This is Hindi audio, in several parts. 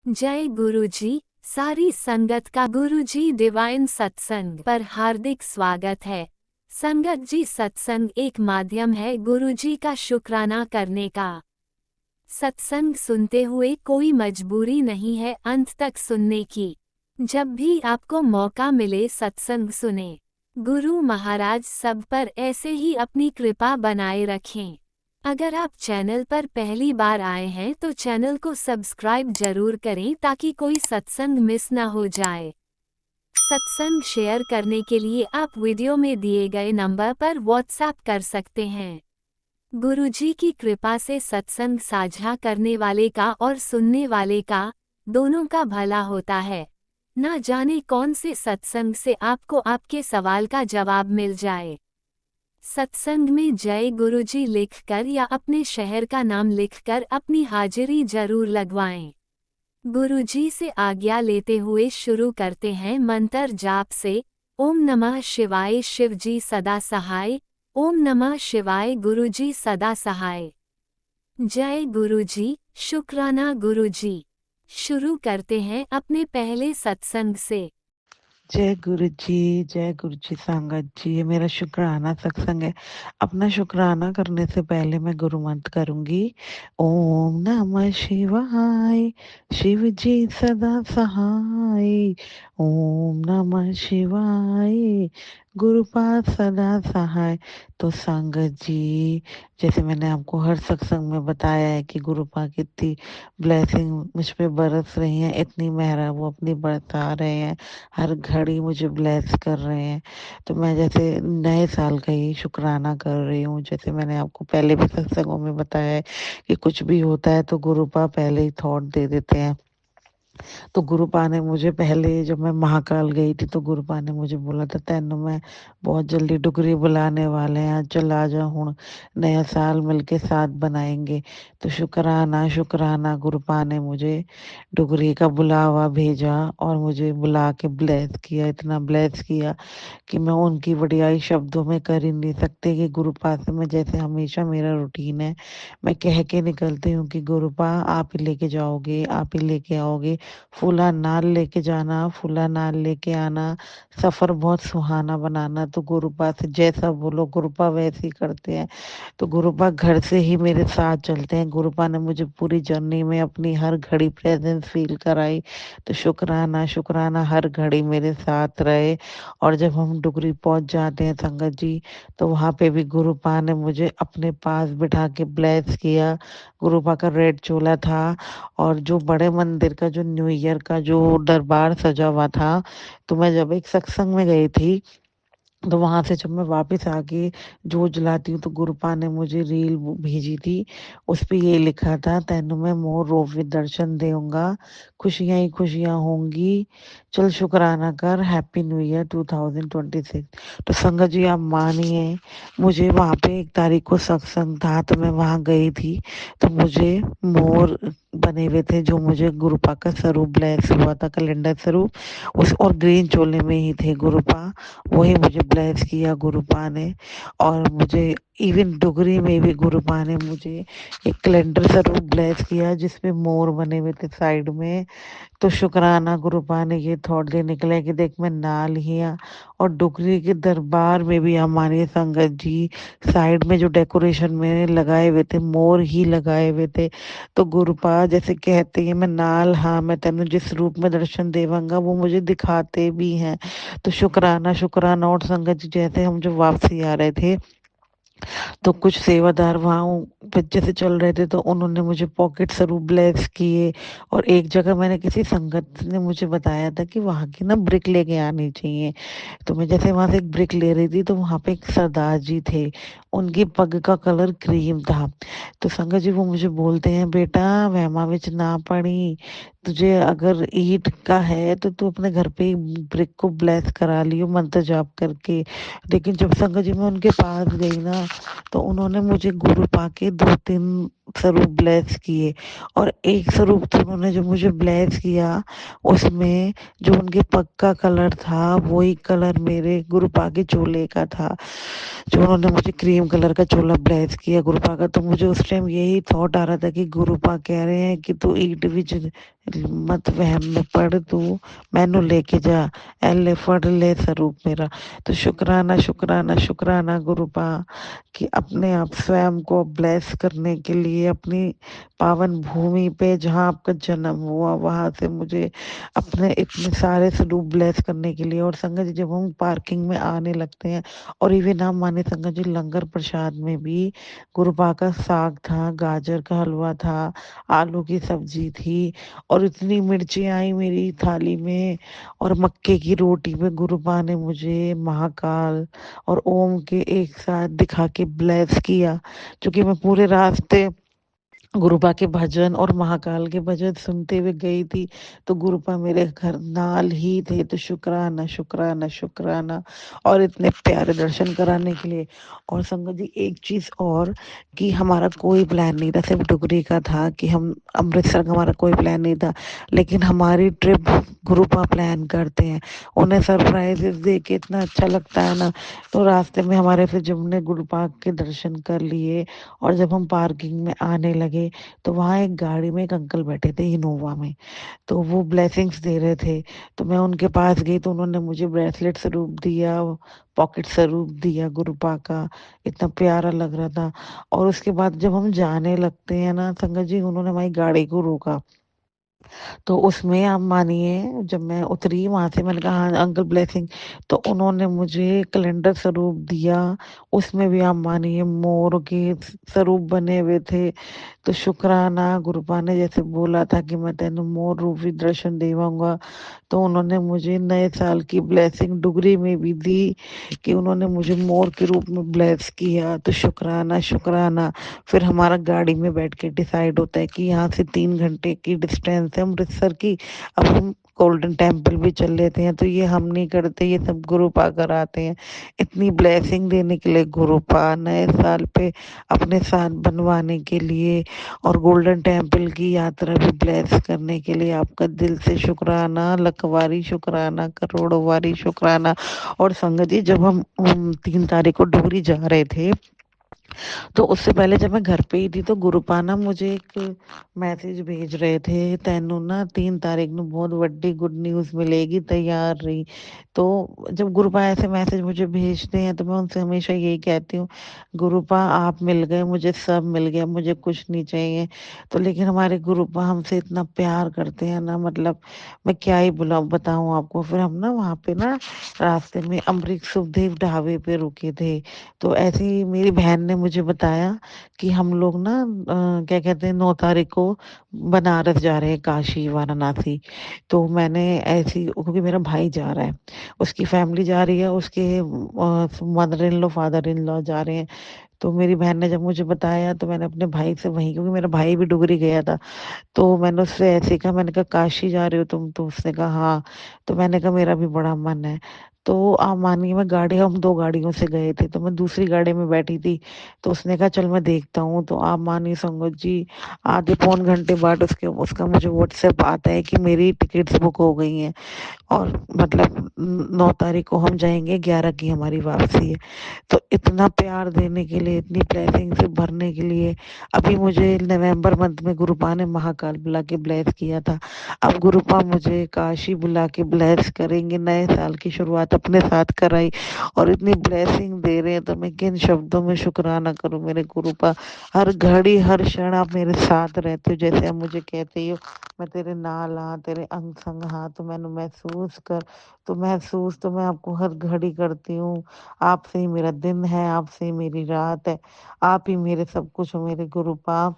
जय गुरुजी। सारी संगत का गुरुजी डिवाइन सत्संग पर हार्दिक स्वागत है। संगत जी, सत्संग एक माध्यम है गुरुजी का शुक्राना करने का। सत्संग सुनते हुए कोई मजबूरी नहीं है अंत तक सुनने की। जब भी आपको मौका मिले सत्संग सुने। गुरु महाराज सब पर ऐसे ही अपनी कृपा बनाए रखें। अगर आप चैनल पर पहली बार आए हैं तो चैनल को सब्सक्राइब जरूर करें ताकि कोई सत्संग मिस ना हो जाए। सत्संग शेयर करने के लिए आप वीडियो में दिए गए नंबर पर व्हाट्सएप कर सकते हैं। गुरुजी की कृपा से सत्संग साझा करने वाले का और सुनने वाले का, दोनों का भला होता है। ना जाने कौन से सत्संग से आपको आपके सवाल का जवाब मिल जाए। सत्संग में जय गुरुजी लिखकर या अपने शहर का नाम लिखकर अपनी हाजिरी जरूर लगवाएं। गुरुजी से आज्ञा लेते हुए शुरू करते हैं मंत्र जाप से। ओम नमः शिवाय शिवजी सदा सहाय। ओम नमः शिवाय गुरुजी सदा सहाय। जय गुरुजी, शुक्राना गुरुजी। शुरू करते हैं अपने पहले सत्संग से। जय गुरु जी संगत जी। ये मेरा शुक्राना सत्संग है। अपना शुक्राना करने से पहले मैं गुरु मंत्र करूंगी। ओम नमः शिवाय, शिव जी सदा सहाय। ओम नमः शिवाय, गुरु पास सदा सहाय। तो संगत जी, जैसे मैंने आपको हर सत्संग में बताया है कि गुरु पा कितनी ब्लेसिंग मुझ पे बरस रही है, इतनी मेहर वो अपनी बरसा रहे हैं, हर घड़ी मुझे ब्लेस कर रहे हैं। तो मैं जैसे नए साल का ही शुक्राना कर रही हूँ। जैसे मैंने आपको पहले भी सत्संगों में बताया है कि कुछ भी होता है तो गुरुपा पहले ही थॉट दे देते हैं। तो गुरुपा ने मुझे पहले, जब मैं महाकाल गई थी तो गुरुपा ने मुझे बोला था तेनू मैं बहुत जल्दी डुगरी बुलाने वाले हैं, चल आ जा हूँ, नया साल मिलके साथ बनाएंगे। तो शुक्राना शुक्राना गुरुपा ने मुझे डुगरी का बुलावा भेजा और मुझे बुला के ब्लेस किया, इतना ब्लेस किया कि मैं उनकी वडियाई शब्दों में कर ही नहीं सकती। कि गुरुपा से मैं, जैसे हमेशा मेरा रूटीन है, मैं कह के निकलती हूँ कि गुरुपा आप ही लेके जाओगे, आप ही लेके आओगे। फूला नाल लेके जाना, फूला नाल लेके आना, सफर बहुत सुहाना बनाना। तो गुरुपा से जैसा बोलो गुरुपा वैसे ही करते हैं। तो गुरुपा घर से ही मेरे साथ चलते हैं। गुरुपा ने मुझे पूरी जर्नी में अपनी हर घड़ी प्रेजेंस फील कराई। तो शुक्राना शुक्राना हर घड़ी मेरे साथ रहे। और जब हम डुगरी पहुंच जाते हैं संगत जी, तो वहां पे भी गुरुपा ने मुझे अपने पास बिठा के ब्लेस किया। गुरुपा का रेड चोला था और जो बड़े मंदिर का जो न्यू ईयर का जो दरबार सजा हुआ था। तो मैं जब एक सत्संग में गई थी, तो वहां से जब मैं वापस आके जो जलाती हूँ, तो गुरुपा ने मुझे रील भेजी थी। उस पे ये लिखा था, तेनू मैं मोर रोवे दर्शन देऊंगा, खुशियां ही खुशियां होंगी, चल शुक्राना कर, हैप्पी न्यू ईयर 2026। तो संगत जी आप मानिए, मुझे वहां पे 1 तारीख को सत्संग था, तो मैं वहां गई थी। तो मुझे मोर बने हुए थे, जो मुझे गुरुपा का स्वरूप ब्लेस हुआ था, कैलेंडर स्वरूप, उस और ग्रीन चोले में ही थे गुरुपा। वही मुझे ब्लेस किया गुरुपा ने। और मुझे इवन डुगरी में भी गुरुपा ने मुझे एक कैलेंडर स्वरूप ब्लेस किया जिसमें मोर बने हुए थे साइड में। तो शुक्राना गुरुपा ने ये थॉट दे निकला कि देख मैं नाल ही आ। और डुगरी के दरबार में भी हम मानिए संगत जी, साइड में जो डेकोरेशन में लगाए हुए थे, मोर ही लगाए हुए थे। तो गुरुपा जैसे कहते हैं मैं नाल हाँ, मैं तेन जिस रूप में दर्शन देवांगा वो मुझे दिखाते भी हैं। तो शुक्राना शुक्राना। और संगत जी, जैसे हम जो वापसी आ रहे थे, तो कुछ सेवादार वहाँ बच्चे से चल रहे थे, तो उन्होंने मुझे पॉकेट स्वरूप ब्लेस किए। और एक जगह मैंने किसी संगत ने मुझे बताया था कि वहाँ की ना ब्रिक लेके आनी चाहिए। तो मैं जैसे वहां से एक ब्रिक ले रही थी, तो वहां पे एक सरदार जी थे, उनकी पग का कलर क्रीम था। तो संगत जी वो मुझे बोलते हैं, बेटा वहमा विच ना पड़ी, तुझे अगर ईट का है तो तू अपने घर पे ही ब्रिक को ब्लेस करा लियो मंत्र जाप करके। लेकिन जब संगत जी मैं उनके पास गई ना, तो उन्होंने मुझे गुरु पाके 2-3 स्वरूप ब्लेस किए। और एक स्वरूप तो उन्होंने जो मुझे ब्लेस किया, उसमें जो उनके पग का कलर था वही कलर मेरे गुरुपा के चोले का था, जो उन्होंने मुझे क्रीम क्रीम कलर का चोला ब्लेस किया गुरुपा का। तो मुझे उस टाइम यही थॉट आ रहा था कि गुरुपा कह रहे हैं कि तू ईट विच मत वहम में पड़, तू मैनू लेके जा, एले फड़ ले स्वरूप मेरा। तो शुक्राना शुक्राना शुक्राना गुरुपा कि अपने आप स्वयं को ब्लेस करने के लिए अपनी पावन भूमि पे जहाँ आपका जन्म हुआ वहां से मुझे अपने इतने सारे स्वरूप ब्लेस करने के लिए। और संगत जी जब हम पार्किंग में आने लगते हैं, और इवन आप माने संगत जी लंगर प्रसाद में भी गुरुपा का साग था, गाजर का हलवा था, आलू की सब्जी थी, और इतनी मिर्ची आई मेरी थाली में, और मक्के की रोटी में गुरुपा ने मुझे महाकाल और ओम के एक साथ दिखा के ब्लेस किया। क्योंकि मैं पूरे रास्ते गुरुपा के भजन और महाकाल के भजन सुनते हुए गई थी, तो गुरुपा मेरे घर नाल ही थे। तो शुक्राना शुक्राना शुक्राना, और इतने प्यारे दर्शन कराने के लिए। और संगत जी एक चीज और, कि हमारा कोई प्लान नहीं था, सिर्फ डुगरी का था कि हम अमृतसर का, हमारा कोई प्लान नहीं था। लेकिन हमारी ट्रिप गुरुपा प्लान करते हैं, उन्हें सरप्राइजेस दे के इतना अच्छा लगता है ना। तो रास्ते में हमारे फिर जब हमने गुरुपा के दर्शन कर लिए, और जब हम पार्किंग में आने लगे, तो वहां एक गाड़ी में एक अंकल बैठे थे इनोवा में, तो वो ब्लेसिंग्स दे रहे थे। तो मैं उनके पास गई, तो उन्होंने मुझे ब्रेसलेट स्वरूप दिया, पॉकेट स्वरूप दिया गुरुपा का। इतना प्यारा लग रहा था। और उसके बाद जब हम जाने लगते हैं ना संगत जी, उन्होंने हमारी गाड़ी को रोका। तो उसमें आप मानिए जब मैं उतरी वहां से, मैंने कहा हाँ अंकल ब्लेसिंग। तो उन्होंने मुझे कैलेंडर स्वरूप दिया, उसमें भी आप मानिए मोर के स्वरूप बने हुए थे। तो शुक्राना गुरुपा ने जैसे बोला था कि मैं तेन मोर रूपी दर्शन देवाऊंगा, तो उन्होंने मुझे नए साल की ब्लेसिंग डुगरी में भी दी, कि उन्होंने मुझे मोर के रूप में ब्लेस किया। तो शुक्राना शुक्राना। फिर हमारा गाड़ी में बैठ के डिसाइड होता है कि यहाँ से 3 घंटे की डिस्टेंस है अमृतसर की, अब हम गोल्डन टेम्पल भी चल लेते हैं। तो ये हम नहीं करते, ये सब गुरुपा कराते हैं। इतनी ब्लेसिंग देने के लिए गुरुपा, नए साल पे अपने साथ बनवाने के लिए, और गोल्डन टेम्पल की यात्रा भी ब्लेस करने के लिए आपका दिल से शुक्राना, लखवारी शुक्राना, करोड़ों वारी शुक्राना। और संगत जी जब हम 3 तारीख को डुगरी जा रहे थे, तो उससे पहले जब मैं घर पे ही थी, तो गुरुपा ना मुझे एक मैसेज भेज रहे थे, तेनू ना 3 तारीख ਨੂੰ बहुत बड़ी गुड न्यूज मिलेगी, तैयार रही। तो जब गुरुपा ऐसे मैसेज मुझे भेजते हैं, तो मैं उनसे हमेशा यही कहती हूँ, गुरुपा आप मिल गए मुझे, सब मिल गया, मुझे कुछ नहीं चाहिए। तो लेकिन हमारे गुरुपा हमसे इतना प्यार करते हैं ना, मतलब मैं क्या ही बुला बताऊं आपको। फिर हम ना वहाँ पे ना रास्ते में अमरीक सुखदेव ढाबे पे रुके थे। तो ऐसे ही मेरी बहन ने मुझे बताया कि हम लोग ना क्या कहते हैं 9 तारीख को बनारस जा रहे हैं, काशी वाराणसी। तो मैंने ऐसी, क्योंकि मेरा भाई जा रहा है, उसकी फैमिली जा रही है, उसके mother in law father in law जा रहे हैं। तो मेरी बहन ने जब मुझे बताया, तो मैंने अपने भाई से वहीं, क्योंकि मेरा भाई भी डुगरी गया था, तो मैंने उससे ऐसे ही कहा, मैंने कहा काशी जा रहे हो तुम? तो उसने कहा हाँ। तो मैंने कहा मेरा भी बड़ा मन है। तो आप मानिए मैं गाड़ी, हम 2 गाड़ियों से गए थे, तो मैं दूसरी गाड़ी में बैठी थी। तो उसने कहा चल मैं देखता हूँ। तो आप मानिए संगत जी, आधे पौन घंटे बाद उसके उसका मुझे व्हाट्सएप आता है कि मेरी टिकट्स बुक हो गई हैं, और मतलब 9 तारीख को हम जाएंगे, 11 की हमारी वापसी है। तो इतना प्यार देने के लिए, इतनी ब्लेसिंग से भरने के लिए, अभी मुझे नवंबर मंथ में गुरुपा ने महाकाल बुला के ब्लेस किया था, अब गुरुपा मुझे काशी बुला के ब्लेस करेंगे, नए साल की शुरुआत अपने साथ कराई, और इतनी ब्लेसिंग दे रहे हैं, तो मैं किन शब्दों में शुक्राना करूं मेरे गुरुपा। हर घड़ी हर क्षण आप मेरे साथ रहते हो, जैसे आप मुझे कहते हो मैं तेरे नाल हाँ, तेरे अंग संग हाँ, तो मैंने महसूस कर। तो महसूस तो मैं आपको हर घड़ी करती हूँ। आपसे ही मेरा दिन है, आपसे ही मेरी रात है, आप ही मेरे सब कुछ हो मेरे गुरुपा।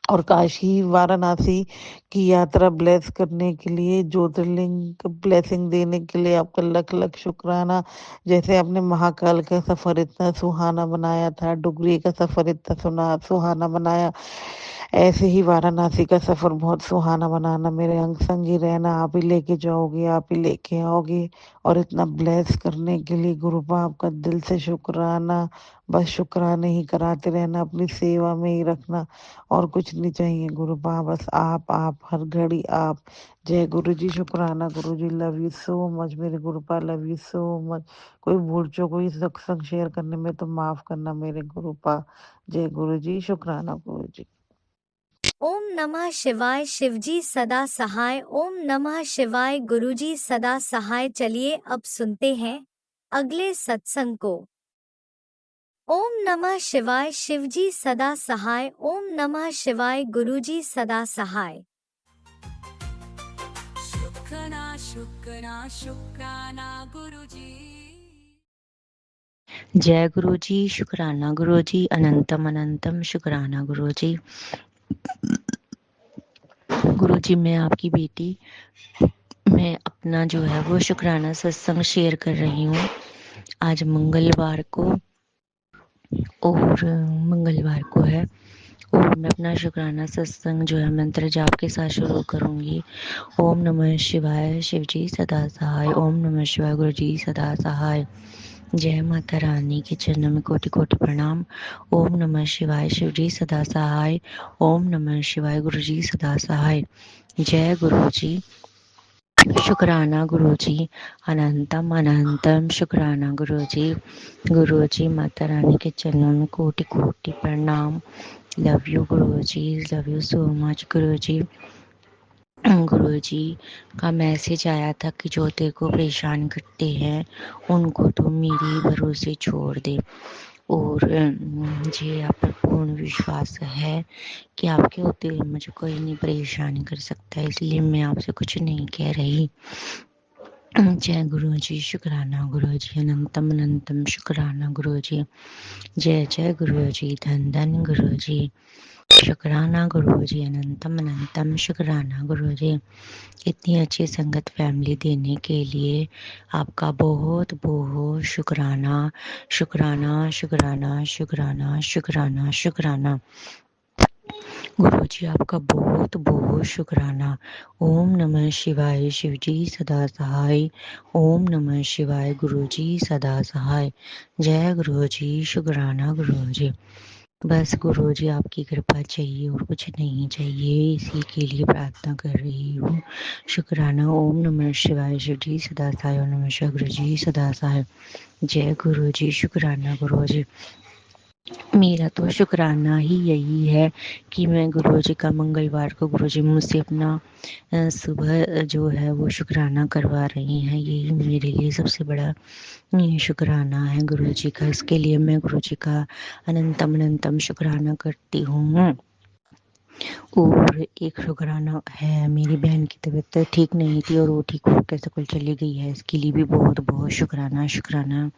और काशी वाराणसी की यात्रा ब्लेस करने के लिए, ज्योतिर्लिंग ब्लेसिंग देने के लिए आपका लख लख शुक्राना। जैसे आपने महाकाल का सफर इतना सुहाना बनाया था, डुगरी का सफर इतना सुहाना बनाया, ऐसे ही वाराणसी का सफर बहुत सुहाना बनाना, मेरे अंग संग ही रहना, आप ही लेके जाओगे, आप ही लेके आओगे। और इतना ब्लेस करने के लिए गुरु बाप का दिल से शुक्राना। बस शुक्राने ही कराते रहना, अपनी सेवा में ही रखना, और कुछ नहीं चाहिए गुरु बाप, बस आप हर घड़ी आप। जय गुरु जी, शुक्राना गुरु जी, लव यू सो मच मेरे गुरु पा, लव यू सो मच। कोई भूल चूक हुई सत्संग शेयर करने में तो माफ करना मेरे गुरु पा। जय गुरु जी, शुक्राना गुरु जी। ओम नमः शिवाय, शिवजी सदा सहाय। ओम नमः शिवाय, गुरुजी सदा सहाय। चलिए अब सुनते हैं अगले सत्संग को। ओम नमः शिवाय, शिवजी सदा सहाय। ओम नमः शिवाय, गुरुजी सदा सहाय। शुक्राना शुक्राना शुक्राना गुरुजी। जय गुरु जी, शुक्राना गुरु जी, अनंतम अनंतम शुक्राना गुरु जी। गुरु जी, मैं आपकी बेटी, मैं अपना जो है वो शुक्राना सत्संग शेयर कर रही हूँ आज मंगलवार को, और मंगलवार को है। और मैं अपना शुक्राना सत्संग जो है मंत्र जाप के साथ शुरू करूँगी। ओम नमः शिवाय, शिवजी सदा सहाय। ओम नमः शिवाय, गुरु जी सदा सहाय। जय माता रानी के चरणों में कोटि कोटि प्रणाम। ओम नमः शिवाय, शिवजी सदा सहाय। ओम नमः शिवाय, गुरु जी सदा सहाय। जय गुरु जी, शुक्राना गुरु जी, अनंतम अनंतम शुक्राना गुरु जी। गुरु जी, माता रानी के चरणों में कोटि कोटि प्रणाम। Love you Guru ji, love you so much गुरु जी। गुरु जी का मैसेज आया था कि जो तेरे को परेशान करते हैं उनको तो मेरे भरोसे छोड़ दे। और मुझे आप पर पूर्ण विश्वास है कि आपके होते हुए मुझे कोई नहीं परेशान कर सकता, इसलिए मैं आपसे कुछ नहीं कह रही। जय गुरु जी, शुक्राना गुरु जी, अनंतम अनंतम शुक्राना गुरु जी। जय जय गुरु जी, धन धन गुरु जी, शुक्राना गुरु जी, अनंतम अनंतम शुक्राना गुरु जी। इतनी अच्छी संगत फैमिली देने के लिए आपका बहुत बहुत शुक्राना, शुक्राना शुक्राना शुक्राना शुक्राना शुक्राना। गुरु जी, आपका बहुत बहुत शुक्राना। ओम नमः शिवाय, शिवजी सदा सहाय। ओम नमः शिवाय, गुरु जी सदा सहाय। जय गुरु जी, शुक्राना गुरु जी। बस गुरु जी आपकी कृपा चाहिए और कुछ नहीं चाहिए, इसी के लिए प्रार्थना कर रही हूँ। शुक्राना। ओम नमः शिवाय, शिव जी सदा सहाय। ओम नमः शिवाय, गुरु जी सदा सहाय। जय गुरु जी, शुक्राना गुरु जी। मेरा तो शुक्राना ही यही है कि मैं गुरु जी का मंगलवार को गुरु जी मुझसे अपना सुबह जो है वो शुक्राना करवा रही हैं, यही मेरे लिए सबसे बड़ा शुक्राना है गुरु जी का। इसके लिए मैं गुरु जी का अनंतम अनंतम शुक्राना करती हूँ। और एक शुक्राना है, मेरी बहन की तबीयत ठीक नहीं थी और वो ठीक होकर स्कूल चली गई है, इसके लिए भी बहुत बहुत शुक्राना शुक्राना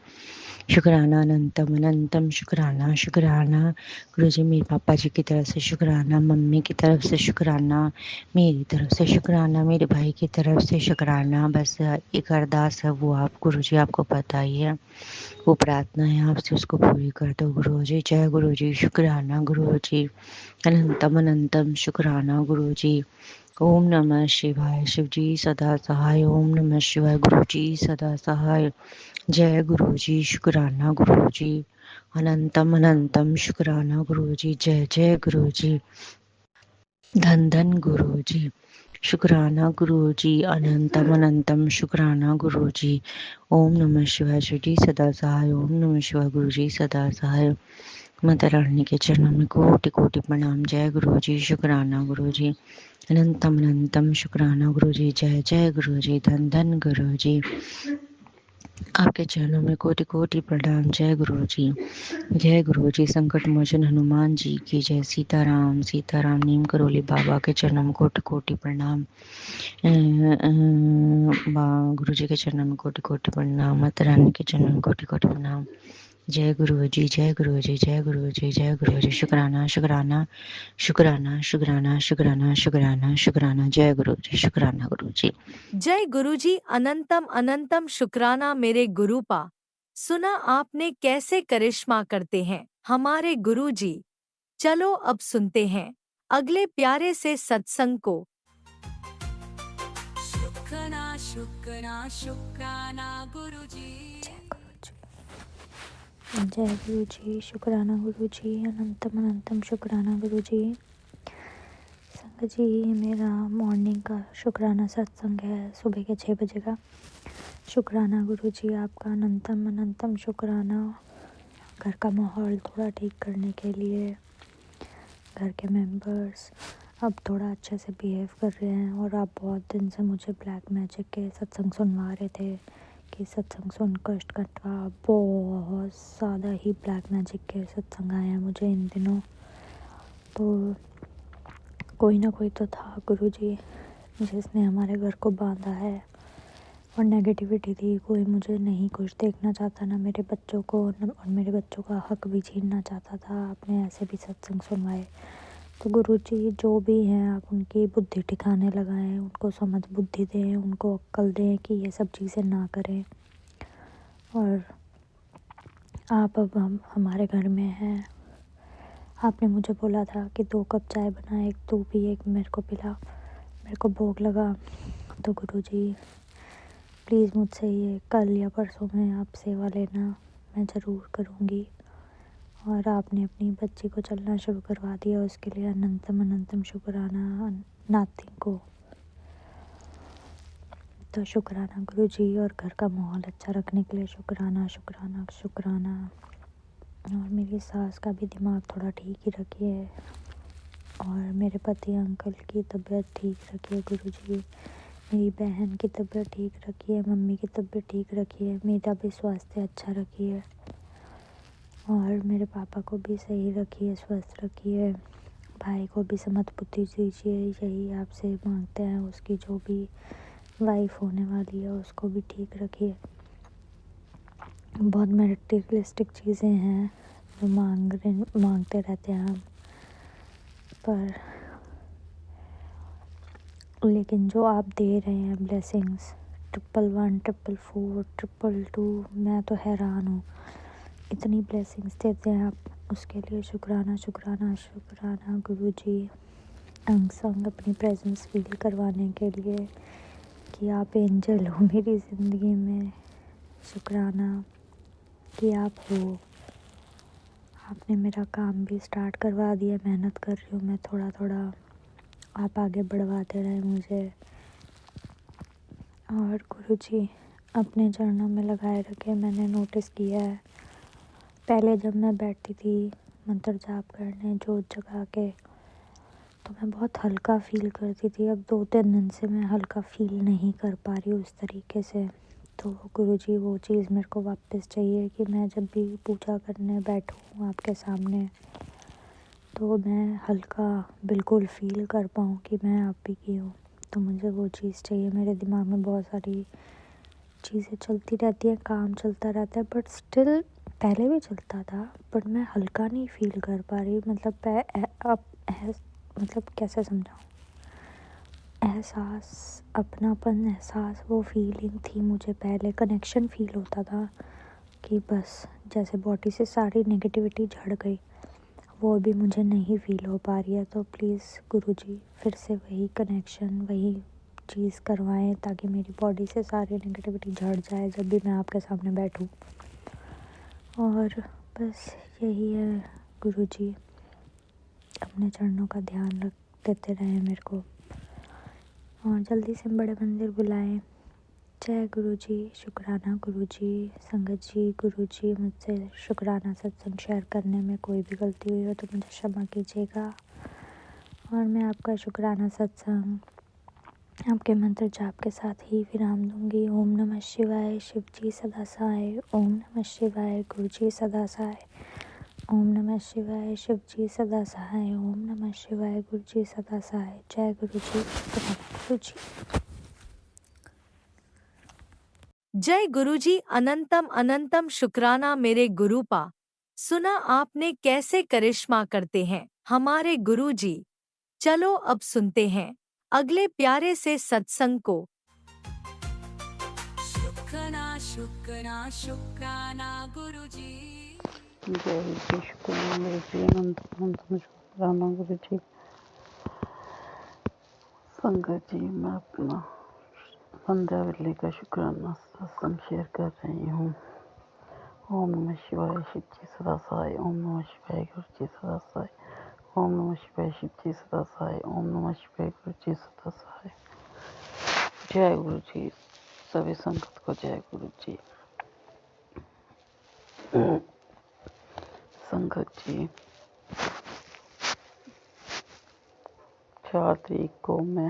शुक्राना। अनंतम अनंतम शुक्राना शुक्राना। गुरु जी, मेरे पापा जी की तरफ से शुक्राना, मम्मी की तरफ से शुक्राना, मेरी तरफ से शुक्राना, मेरे भाई की तरफ से शुक्राना। बस एक अरदास है, वो आप गुरु जी आपको पता ही है, वो प्रार्थना है आपसे, उसको पूरी कर दो गुरु जी। जय गुरु जी, शुक्राना गुरु जी, अनंतम अनंतम शुक्राना गुरु जी। ओम नमः शिवाय, शिव जी सदा सहाय। ओम नमः शिवाय, गुरु जी सदा सहाय। जय गुरु जी, शुक्राना गुरु जी, अनंतम अनंतम शुक्राना गुरु जी। जय जय गुरु जी, धन धन गुरु जी। शुक्राना गुरु जी, अनंतम अनंतम शुक्राना गुरु जी। ओम नमः शिवाय, शिव जी सदा सहाय। ओम नमः शिवाय, गुरु जी सदा सहाय। माता रानी के चरणों में कोटि कोटि प्रणाम। जय गुरु जी, शुक्राना गुरु जी, अनंतम अनंतम शुक्राना गुरु जी। जय जय गुरु जी, धन धन गुरु जी, आपके चरणों में कोटि कोटि प्रणाम। जय गुरु जी, जय गुरु जी। संकट मोचन हनुमान जी की जय। सीताराम सीताराम, नीम करोली बाबा के चरणों में कोटि कोटि प्रणाम। गुरु जी के चरणों में कोटि कोटि प्रणाम। माता रानी के चरणों में कोटि कोटि प्रणाम। जय गुरु जी, जय गुरु जी, जय गुरु जी, जय गुरु जी। शुक्राना शुक्राना शुक्राना शुक्राना शुक्राना शुक्राना शुक्राना। जय गुरु जी, शुक्राना गुरु जी। जय गुरुजी, अनंतम अनंतम शुक्राना मेरे गुरुपा। सुना आपने कैसे करिश्मा करते हैं हमारे गुरुजी। चलो अब सुनते हैं अगले प्यारे से सत्संग को। शुक्राना शुक्राना शुक्राना गुरुजी। जय गुरु जी। शुक्राना गुरु जी। अनंतम अनंतम शुक्राना गुरु जी। संगत जी, ये मेरा मॉर्निंग का शुक्राना सत्संग है, सुबह के 6 बजे का। शुक्राना गुरु जी, आपका अनंतम अनंतम शुक्राना। घर का माहौल थोड़ा ठीक करने के लिए घर के मेंबर्स अब थोड़ा अच्छे से बिहेव कर रहे हैं। और आप बहुत दिन से मुझे ब्लैक मैजिक के सत्संग सुनवा रहे थे कि सत्संग सुन कष्ट कटवा। बहुत ज़्यादा ही ब्लैक मैजिक के सत्संग आए हैं मुझे इन दिनों। तो कोई ना कोई तो था गुरुजी जिसने हमारे घर को बांधा है और नेगेटिविटी थी। कोई मुझे नहीं कुछ देखना चाहता, ना मेरे बच्चों को, और मेरे बच्चों का हक भी छीनना चाहता था। आपने ऐसे भी सत्संग सुनवाए। तो गुरुजी जो भी हैं, आप उनकी बुद्धि ठिकाने लगाएं, उनको समझ बुद्धि दें, उनको अक्ल दें कि ये सब चीज़ें ना करें। और आप अब हमारे घर में हैं। आपने मुझे बोला था कि 2 कप चाय बना, एक तू पी, एक मेरे को पिला। मेरे को भोग लगा। तो गुरुजी प्लीज़ मुझसे ये कल या परसों में आप सेवा लेना, मैं ज़रूर करूँगी। और आपने अपनी बच्ची को चलना शुरू करवा दिया, उसके लिए अनंतम अनंतम शुक्राना नाती को। तो शुक्राना गुरुजी। और घर का माहौल अच्छा रखने के लिए शुक्राना शुक्राना शुक्राना। और मेरी सास का भी दिमाग थोड़ा ठीक ही रखिए, और मेरे पति अंकल की तबीयत ठीक रखिए गुरुजी। मेरी बहन की तबीयत ठीक रखिए, मम्मी की तबीयत ठीक रखिए, मेरा भी स्वास्थ्य अच्छा रखिए, और मेरे पापा को भी सही रखिए, स्वस्थ रखिए। भाई को भी समझ बुद्धि दीजिए, यही आपसे मांगते हैं। उसकी जो भी वाइफ होने वाली है उसको भी ठीक रखिए। बहुत मटेरियलिस्टिक चीज़ें हैं जो मांगते रहते हैं हम, पर लेकिन जो आप दे रहे हैं ब्लेसिंग्स 111, 444, 222, मैं तो हैरान हूँ। इतनी ब्लेसिंग्स देते हैं आप, उसके लिए शुक्राना शुक्राना शुक्राना गुरुजी। अंग संग अपनी प्रेजेंस फील करवाने के लिए कि आप एंजल हो मेरी ज़िंदगी में। शुक्राना कि आप हो। आपने मेरा काम भी स्टार्ट करवा दिया, मेहनत कर रही हूँ मैं थोड़ा थोड़ा। आप आगे बढ़वाते रहें मुझे। और गुरुजी अपने चरणों में लगाए रखे। मैंने नोटिस किया है, पहले जब मैं बैठती थी मंत्र जाप करने जोत जगा के, तो मैं बहुत हल्का फील करती थी। अब 2-3 दिन से मैं हल्का फील नहीं कर पा रही उस तरीके से। तो गुरुजी वो चीज़ मेरे को वापस चाहिए कि मैं जब भी पूजा करने बैठूँ आपके सामने, तो मैं हल्का बिल्कुल फील कर पाऊँ कि मैं आप ही की हूँ। तो मुझे वो चीज़ चाहिए। मेरे दिमाग में बहुत सारी चीज़ें चलती रहती हैं, काम चलता रहता है, बट स्टिल पहले भी चलता था, बट मैं हल्का नहीं फील कर पा रही। मतलब कैसे समझाऊँ, एहसास, अपनापन, एहसास, वो फीलिंग थी मुझे पहले। कनेक्शन फील होता था कि बस जैसे बॉडी से सारी नेगेटिविटी झड़ गई, वो अभी मुझे नहीं फील हो पा रही है। तो प्लीज़ गुरुजी फिर से वही कनेक्शन, वही चीज़ करवाएं ताकि मेरी बॉडी से सारी नेगेटिविटी झड़ जाए जब भी मैं आपके सामने बैठूं। और बस यही है गुरुजी, अपने चरणों का ध्यान रख देते रहें मेरे को, और जल्दी से बड़े मंदिर बुलाएं। जय गुरुजी। शुक्राना गुरुजी। संगत जी, गुरुजी मुझसे शुक्राना सत्संग शेयर करने में कोई भी गलती हुई हो तो मुझे क्षमा कीजिएगा। और मैं आपका शुक्राना सत्संग आपके मंत्र जाप के साथ ही विराम दूंगी। ओम नमः शिवाय, शिव जी सदा सहाय। ओम नमः शिवाय, गुरु जी सदा सहाय। ओम नमः शिवाय, शिव जी सदा सहाय। ओम नमः शिवाय, गुरु जी सदा सहाय। जय गुरु जी। गुरु जी। जय गुरुजी। अनंतम अनंतम शुक्राना मेरे गुरुपा। सुना आपने कैसे करिश्मा करते हैं हमारे गुरुजी। चलो अब सुनते हैं अगले प्यारे से सत्संग को। शुक्राना शुक्राना शुक्राना गुरुजी। जय श्री शुक्राना गुरु जी। अनंत अनंत शुक्राना गुरु जी। संगत जी, मैं अपना 15 वेले का शुक्राना सत्संग शेयर कर रही हूँ। ओम नमः शिवाय, शिव जी सदा सहाय। ओम नमः शिवाय, गुरु जी सदा सहाय। ओम नमः शिवाय, शिव जी सदा सहाय। ओम नमः शिवाय, गुरु जी सदा सहाय। जय गुरु जी, सभी संगत को जय गुरु जी। संगत जी, 4 तारीख को मैं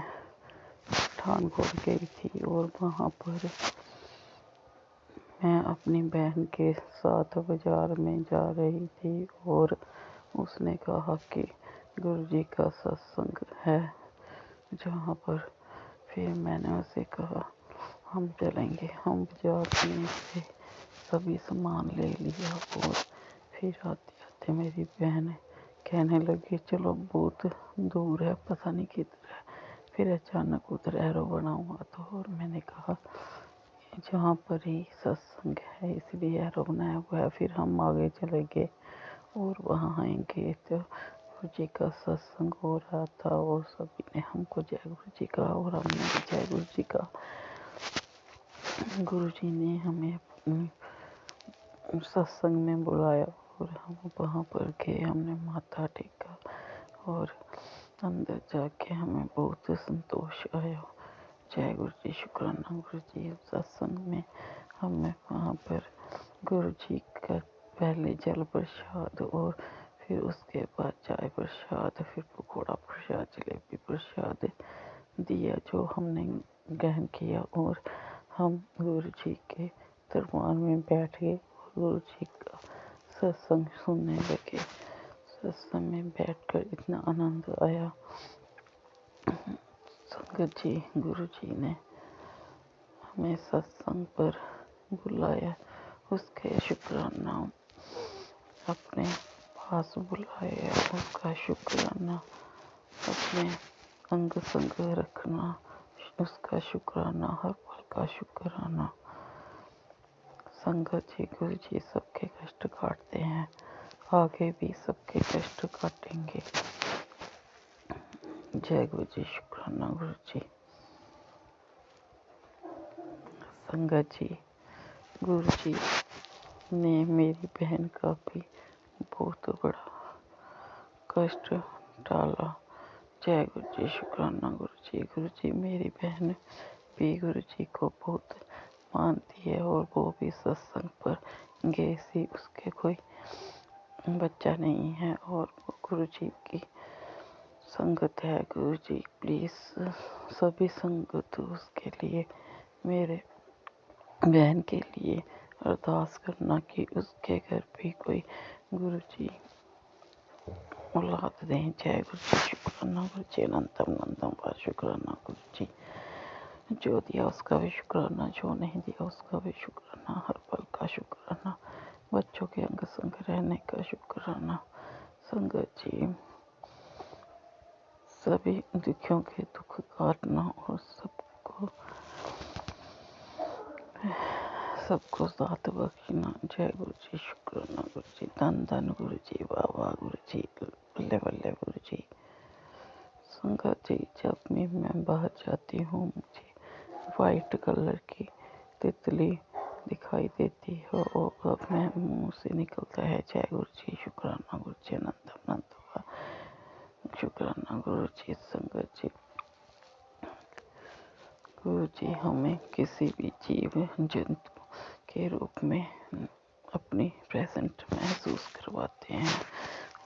पठानकोट गई थी और वहाँ पर मैं अपनी बहन के साथ बाजार में जा रही थी और उसने कहा कि गुरु जी का सत्संग है जहाँ पर। फिर मैंने उसे कहा हम चलेंगे। हम बाजार में से सभी सामान ले लिया और फिर आते आते मेरी बहन कहने लगी चलो बहुत दूर है, पता नहीं किधर है। फिर अचानक उधर एरो बना हुआ था और मैंने कहा जहाँ पर ही सत्संग है इसलिए एरो बनाया हुआ है। फिर हम आगे चले गए और वहाँ आएंगे तो गुरु जी का सत्संग हो रहा था और सभी ने हमको जय गुरु जी कहा और हमने भी जय गुरु जी कहा। गुरु जी ने हमें अपने सत्संग में बुलाया और हम वहाँ पर गए। हमने माथा टेका और अंदर जाके हमें बहुत संतोष आया। जय गुरु जी, शुक्राना गुरु जी। सत्संग में हमें वहाँ पर गुरु जी का पहले जल प्रसाद और फिर उसके बाद चाय प्रसाद, फिर पकौड़ा प्रसाद, जलेबी प्रसाद दिया जो हमने ग्रहण किया और हम गुरु जी के दरबार में बैठ गए और गुरु जी का सत्संग सुनने लगे। सत्संग में बैठकर इतना आनंद आया। संगत जी, गुरु जी ने हमें सत्संग पर बुलाया, उसके शुक्राना अपने पास बुलाया, उसका शुक्राना अपने अंग संग रखना, उसका शुक्राना हर पल का शुक्राना। संगत जी, गुरु जी सबके कष्ट काटते हैं, आगे भी सबके कष्ट काटेंगे। जय गुरु जी, शुक्राना गुरु जी। संगत जी, गुरु जी ने मेरी बहन का भी बहुत बड़ा कष्ट टाला। जय गुरु जी, शुक्राना गुरु जी। गुरु जी मेरी बहन भी गुरु जी को बहुत मानती है और वो भी सत्संग पर गई सी, उसके कोई बच्चा नहीं है और वो गुरु जी की संगत है। गुरु जी प्लीज़ सभी संगत उसके लिए, मेरे बहन के लिए अरदास करना कि उसके घर भी कोई गुरु जी औलाद दें। जय गुरु जी, शुक्राना गुरु जी। अनंतम अनंतम पर शुक्राना गुरु जी। जो दिया उसका भी शुक्राना, जो नहीं दिया उसका भी शुक्राना, हर पल का शुक्राना, बच्चों के अंग संग रहने का शुक्राना। संगत जी, सभी दुखियों के दुख काटना और सबको साथ बख्शना। जय गुरु जी, शुक्राना गुरु जी। धन धन गुरु जी, वाह वाह गुरु जी, बल्ले बल्ले गुरु जी। संगत जी, जब भी मैं बाहर जाती हूँ मुझे वाइट कलर की तितली दिखाई देती है और अपने मुंह से निकलता है जय गुरु जी, शुक्राना गुरु जी। अनंत अनंत शुक्राना गुरु जी। संगत जी, गुरु जी हमें किसी भी जीव जंतु के रूप में अपनी प्रेजेंट महसूस करवाते हैं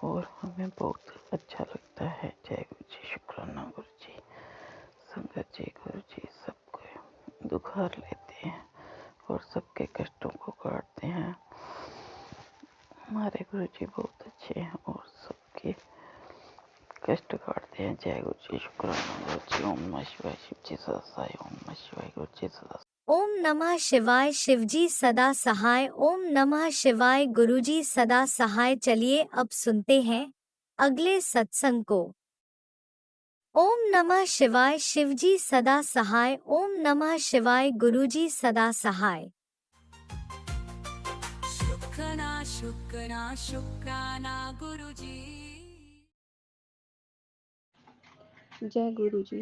और हमें बहुत अच्छा लगता है। जय गुरु जी, शुक्राना गुरु जी। संगत जी, गुरु जी सबको दुख हर लेते हैं और सबके कष्टों को काटते हैं। हमारे गुरु जी बहुत अच्छे हैं और सबके कष्ट काटते हैं। जय गुरु जी, शुक्राना गुरु जी। ओम नमः शिवाय, शिव जी सदा सहाय। ओम नमः शिवाय, गुरु जी सदा। ओम नमः शिवाय, शिवजी सदा सहाय। ओम नमः शिवाय, गुरुजी सदा सहाय। चलिए अब सुनते हैं अगले सत्संग को। ओम नमः शिवाय, शिवजी सदा सहाय। ओम नमः शिवाय, गुरुजी सदा सहाय। शुक्राना शुक्राना शुक्राना गुरुजी। जय गुरु जी।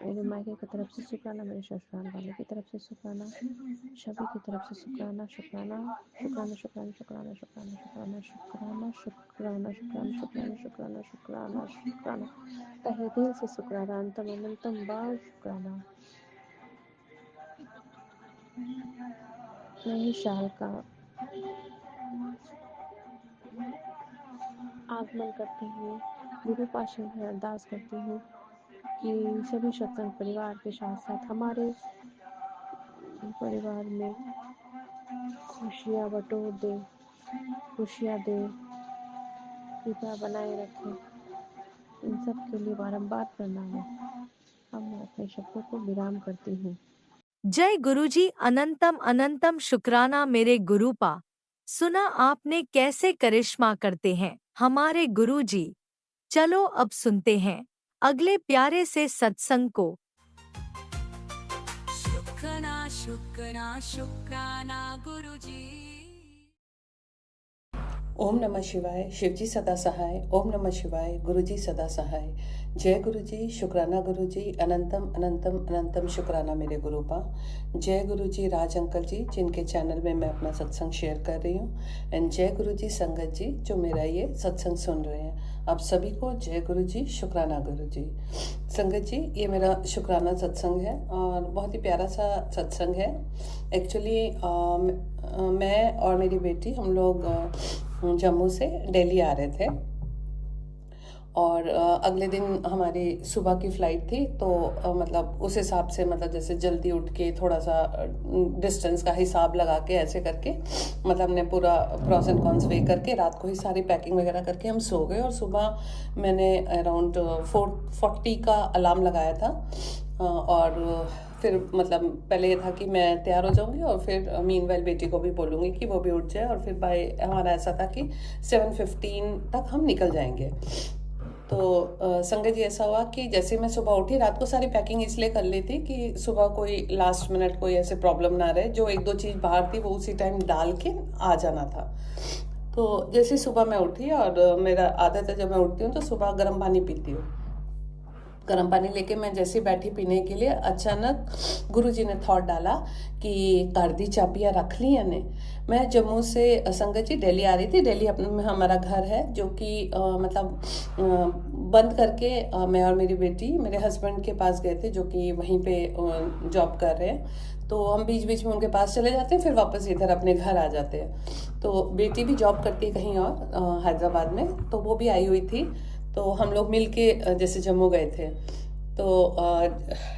मेरे मायके की तरफ से शुक्राना, मेरे ससुराल वाले की तरफ से शुक्राना, सभी की तरफ से शुक्राना शुक्राना शुक्राना शुक्राना शुक्राना शुक्राना शुक्राना शुक्राना शुक्राना शुक्राना शुक्राना शुक्राना शुक्राना शुक्राना तहे दिल से शुक्राना, अंतम अनंतम बार शुक्राना। नई साल का आगमन करते हुए गुरु पाशा में अरदास करती हूँ कि सभी सत्संग परिवार के साथ साथ हमारे परिवार में खुशियाँ बटोर दे, खुशियाँ दे, कृपा बनाए रखें। इन सब के लिए बारंबार प्रणाम। अब मैं अपने शब्दों को विराम करती हूँ। जय गुरुजी, अनंतम अनंतम शुक्राना मेरे गुरुपा। सुना आपने कैसे करिश्मा करते हैं हमारे गुरुजी। चलो अब सुनते हैं अगले प्यारे से सत्संग को। शुक्राना शुक्राना शुक्राना गुरुजी। ओम नमः शिवाय। शिवजी सदा सहाय। ओम नमः शिवाय। गुरुजी सदा सहाय। जय गुरुजी, शुक्राना गुरुजी, अनंतम अनंतम अनंतम शुक्राना मेरे गुरुपा। जय गुरुजी राज अंकल जी, जिनके चैनल में मैं अपना सत्संग शेयर कर रही हूँ। एंड जय गुरुजी संगत जी, जो मेरा ये सत्संग सुन रहे हैं। आप सभी को जय गुरुजी, शुक्राना गुरुजी। संगत जी, ये मेरा शुक्राना सत्संग है और बहुत ही प्यारा सा सत्संग है। एक्चुअली मैं और मेरी बेटी हम लोग जम्मू से दिल्ली आ रहे थे और अगले दिन हमारी सुबह की फ़्लाइट थी। तो मतलब उस हिसाब से, मतलब जैसे जल्दी उठ के थोड़ा सा डिस्टेंस का हिसाब लगा के ऐसे करके, मतलब हमने पूरा प्रॉस एंड कॉन्स वे करके रात को ही सारी पैकिंग वगैरह करके हम सो गए। और सुबह मैंने अराउंड 4:40 का अलार्म लगाया था और फिर मतलब पहले ये था कि मैं तैयार हो जाऊंगी और फिर मीनवाइल बेटी को भी बोलूँगी कि वो भी उठ जाए, और फिर बाय हमारा ऐसा था कि 7:15 तक हम निकल जाएंगे। तो संगत जी, ऐसा हुआ कि जैसे मैं सुबह उठी, रात को सारी पैकिंग इसलिए कर ली थी कि सुबह कोई लास्ट मिनट कोई ऐसे प्रॉब्लम ना रहे, जो 1-2 चीज़ बाहर थी वो उसी टाइम डाल के आ जाना था। तो जैसे सुबह मैं उठी, और मेरा आदत है जब मैं उठती हूँ तो सुबह गर्म पानी पीती हूँ। गर्म पानी लेके मैं जैसे बैठी पीने के लिए, अचानक गुरुजी ने थॉट डाला कि घर दी चाबियाँ रख ली यानी। मैं जम्मू से संगत जी दिल्ली आ रही थी। दिल्ली अपने हमारा घर है जो कि मतलब बंद करके मैं और मेरी बेटी मेरे हस्बैंड के पास गए थे, जो कि वहीं पे जॉब कर रहे हैं। तो हम बीच बीच में उनके पास चले जाते हैं, फिर वापस इधर अपने घर आ जाते हैं। तो बेटी भी जॉब करती है कहीं और हैदराबाद में, तो वो भी आई हुई थी। तो हम लोग मिल के जैसे जम्मू गए थे। तो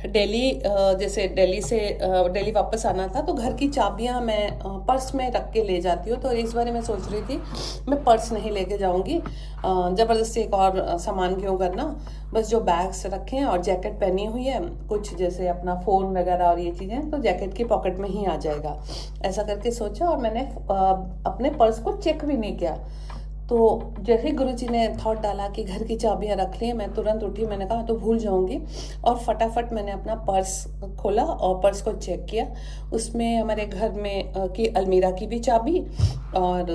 दिल्ली जैसे दिल्ली वापस आना था, तो घर की चाबियां मैं पर्स में रख के ले जाती हूँ। तो इस बार मैं सोच रही थी मैं पर्स नहीं लेके जाऊँगी, ज़बरदस्ती एक और सामान क्यों करना, बस जो बैग्स रखे हैं और जैकेट पहनी हुई है, कुछ जैसे अपना फ़ोन वगैरह और ये चीज़ें तो जैकेट की पॉकेट में ही आ जाएगा, ऐसा करके सोचा। और मैंने अपने पर्स को चेक भी नहीं किया। तो जैसे गुरुजी ने थॉट डाला कि घर की चाबियां रख ली, मैं तुरंत उठी। मैंने कहा तो भूल जाऊंगी, और फटाफट मैंने अपना पर्स खोला और पर्स को चेक किया। उसमें हमारे घर में की अलमीरा की भी चाबी और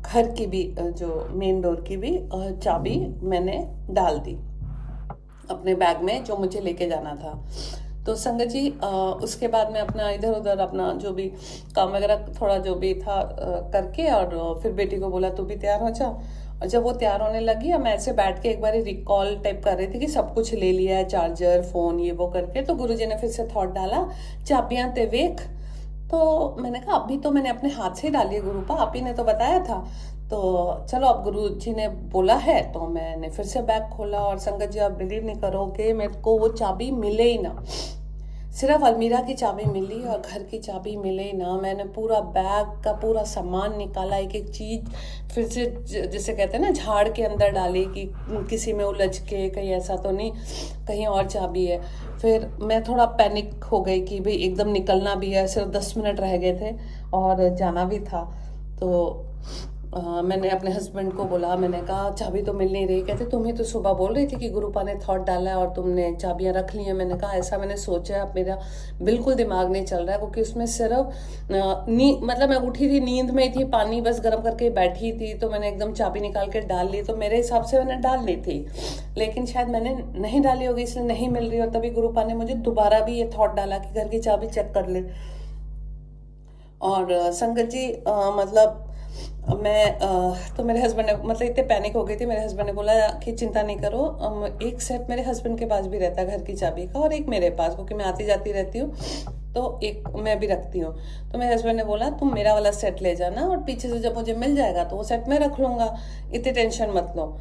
घर की भी जो मेन डोर की भी चाबी मैंने डाल दी अपने बैग में, जो मुझे लेके जाना था। तो संगत जी, उसके बाद मैं अपना इधर उधर अपना जो भी काम वगैरह थोड़ा जो भी था करके, और फिर बेटी को बोला तू भी तैयार हो जा। और जब वो तैयार होने लगी, मैं ऐसे बैठ के एक बार रिकॉल टाइप कर रही थी कि सब कुछ ले लिया है, चार्जर, फ़ोन, ये वो करके। तो गुरुजी ने फिर से थॉट डाला, चाबियां ते वेख। तो मैंने कहा अभी तो मैंने अपने हाथ से ही डाली है गुरुपा, आप ही ने तो बताया था। तो चलो, अब गुरुजी ने बोला है तो मैंने फिर से बैग खोला। और संगत जी, आप बिलीव नहीं करोगे, मेरे को वो चाबी मिले ही ना। सिर्फ अलमीरा की चाबी मिली और घर की चाबी मिले ना। मैंने पूरा बैग का पूरा सामान निकाला, एक एक चीज़ फिर से जैसे कहते हैं ना झाड़ के अंदर डाली कि किसी में उलझ के कहीं ऐसा तो नहीं कहीं और चाबी है। फिर मैं थोड़ा पैनिक हो गई कि भाई एकदम निकलना भी है, सिर्फ 10 मिनट रह गए थे और जाना भी था। तो मैंने अपने हस्बैंड को बोला, मैंने कहा चाबी तो मिल नहीं रही। कहते तुम्हें तो सुबह बोल रही थी कि गुरुपा ने थॉट डाला है और तुमने चाबियां रख ली हैं। मैंने कहा ऐसा मैंने सोचा, अब मेरा बिल्कुल दिमाग नहीं चल रहा है, क्योंकि उसमें सिर्फ मतलब मैं उठी थी, नींद में थी, पानी बस गर्म करके बैठी थी, तो मैंने एकदम चाबी निकाल के डाल ली। तो मेरे हिसाब से मैंने डालनी थी, लेकिन शायद मैंने नहीं डाली होगी, इसलिए नहीं मिल रही। और तभी गुरुपा ने मुझे दोबारा भी ये थॉट डाला कि घर की चाबी चेक कर ले। और संगत जी मतलब मैं तो मेरे हस्बैंड ने मतलब इतने पैनिक हो गई थी। मेरे हस्बैंड ने बोला कि चिंता नहीं करो, एक सेट मेरे हस्बैंड के पास भी रहता है घर की चाबी का, और एक मेरे पास, क्योंकि मैं आती जाती रहती हूँ, तो एक मैं भी रखती हूँ। तो मेरे हस्बैंड ने बोला तुम मेरा वाला सेट ले जाना, और पीछे से जब मुझे मिल जाएगा तो वो सेट मैं रख लूँगा, इतनी टेंशन मत लो।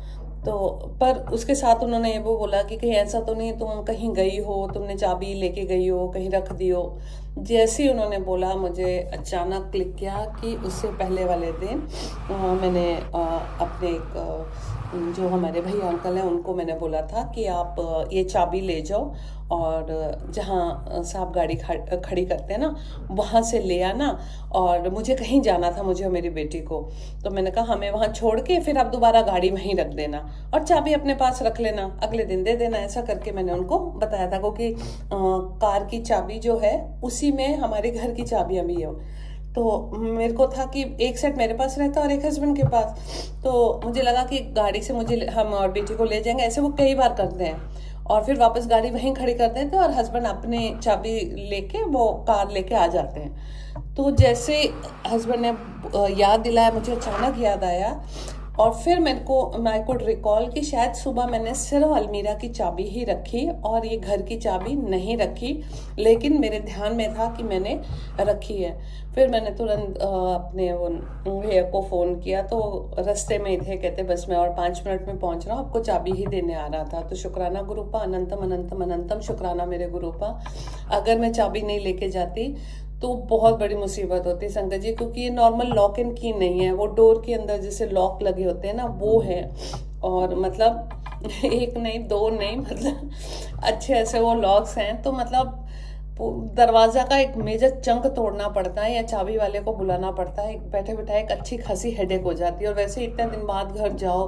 तो पर उसके साथ उन्होंने ये वो बोला कि कहीं ऐसा तो नहीं तुम कहीं गई हो, तुमने चाबी लेके गई हो, कहीं रख दी हो। जैसे ही उन्होंने बोला, मुझे अचानक क्लिक किया कि उससे पहले वाले दिन मैंने अपने एक जो हमारे भैया अंकल हैं उनको मैंने बोला था कि आप ये चाबी ले जाओ और जहाँ से आप गाड़ी खड़ी करते हैं ना, वहाँ से ले आना। और मुझे कहीं जाना था, मुझे और मेरी बेटी को, तो मैंने कहा हमें वहाँ छोड़ के फिर आप दोबारा गाड़ी वहीं रख देना और चाबी अपने पास रख लेना, अगले दिन दे देना। ऐसा करके मैंने उनको बताया था, क्योंकि कार की चाबी जो है उसी में हमारे घर की चाबियाँ भी है। तो मेरे को था कि एक सेट मेरे पास रहता और एक हस्बैंड के पास, तो मुझे लगा कि गाड़ी से मुझे हम और बेटी को ले जाएंगे। ऐसे वो कई बार करते हैं और फिर वापस गाड़ी वहीं खड़ी कर देते हैं और हस्बैंड अपने चाबी लेके वो कार लेके आ जाते हैं। तो जैसे हस्बैंड ने याद दिलाया, मुझे अचानक याद आया और फिर मैं कुड रिकॉल कि शायद सुबह मैंने सिर्फ अलमीरा की चाबी ही रखी और ये घर की चाबी नहीं रखी, लेकिन मेरे ध्यान में था कि मैंने रखी है। फिर मैंने तुरंत अपने वो भैया को फ़ोन किया, तो रास्ते में ही थे, कहते बस मैं और 5 मिनट में पहुंच रहा हूँ, आपको चाबी ही देने आ रहा था। तो शुक्राना गुरुपा, अनंतम अनंतम अनंतम शुक्राना मेरे गुरुपा। अगर मैं चाबी नहीं लेके जाती तो बहुत बड़ी मुसीबत होती संगत जी, क्योंकि ये नॉर्मल लॉक एंड की नहीं है, वो डोर के अंदर जैसे लॉक लगे होते हैं ना, वो है। और मतलब एक नहीं, 2 नहीं, मतलब अच्छे ऐसे वो लॉक्स हैं। तो मतलब दरवाज़ा का एक मेजर चंक तोड़ना पड़ता है या चाबी वाले को बुलाना पड़ता है, बैठे बैठे एक अच्छी खासी हेडेक हो जाती है। और वैसे इतने दिन बाद घर जाओ,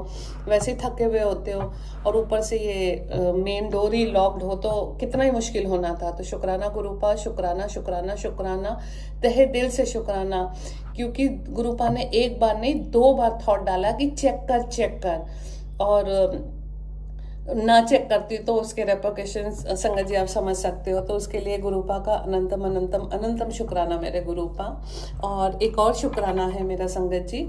वैसे थके हुए होते हो और ऊपर से ये मेन डोर ही लॉक्ड हो, तो कितना ही मुश्किल होना था। तो शुक्राना गुरुपा, शुक्राना शुक्राना शुक्राना, तहे दिल से शुक्राना, क्योंकि गुरुपा ने एक बार नहीं 2 बार थॉट डाला कि चेक कर। और ना चेक करती तो उसके रेपोकेशंस संगत जी आप समझ सकते हो। तो उसके लिए गुरुपा का अनंतम अनंतम अनंतम शुक्राना मेरे गुरुपा। और एक और शुक्राना है मेरा संगत जी,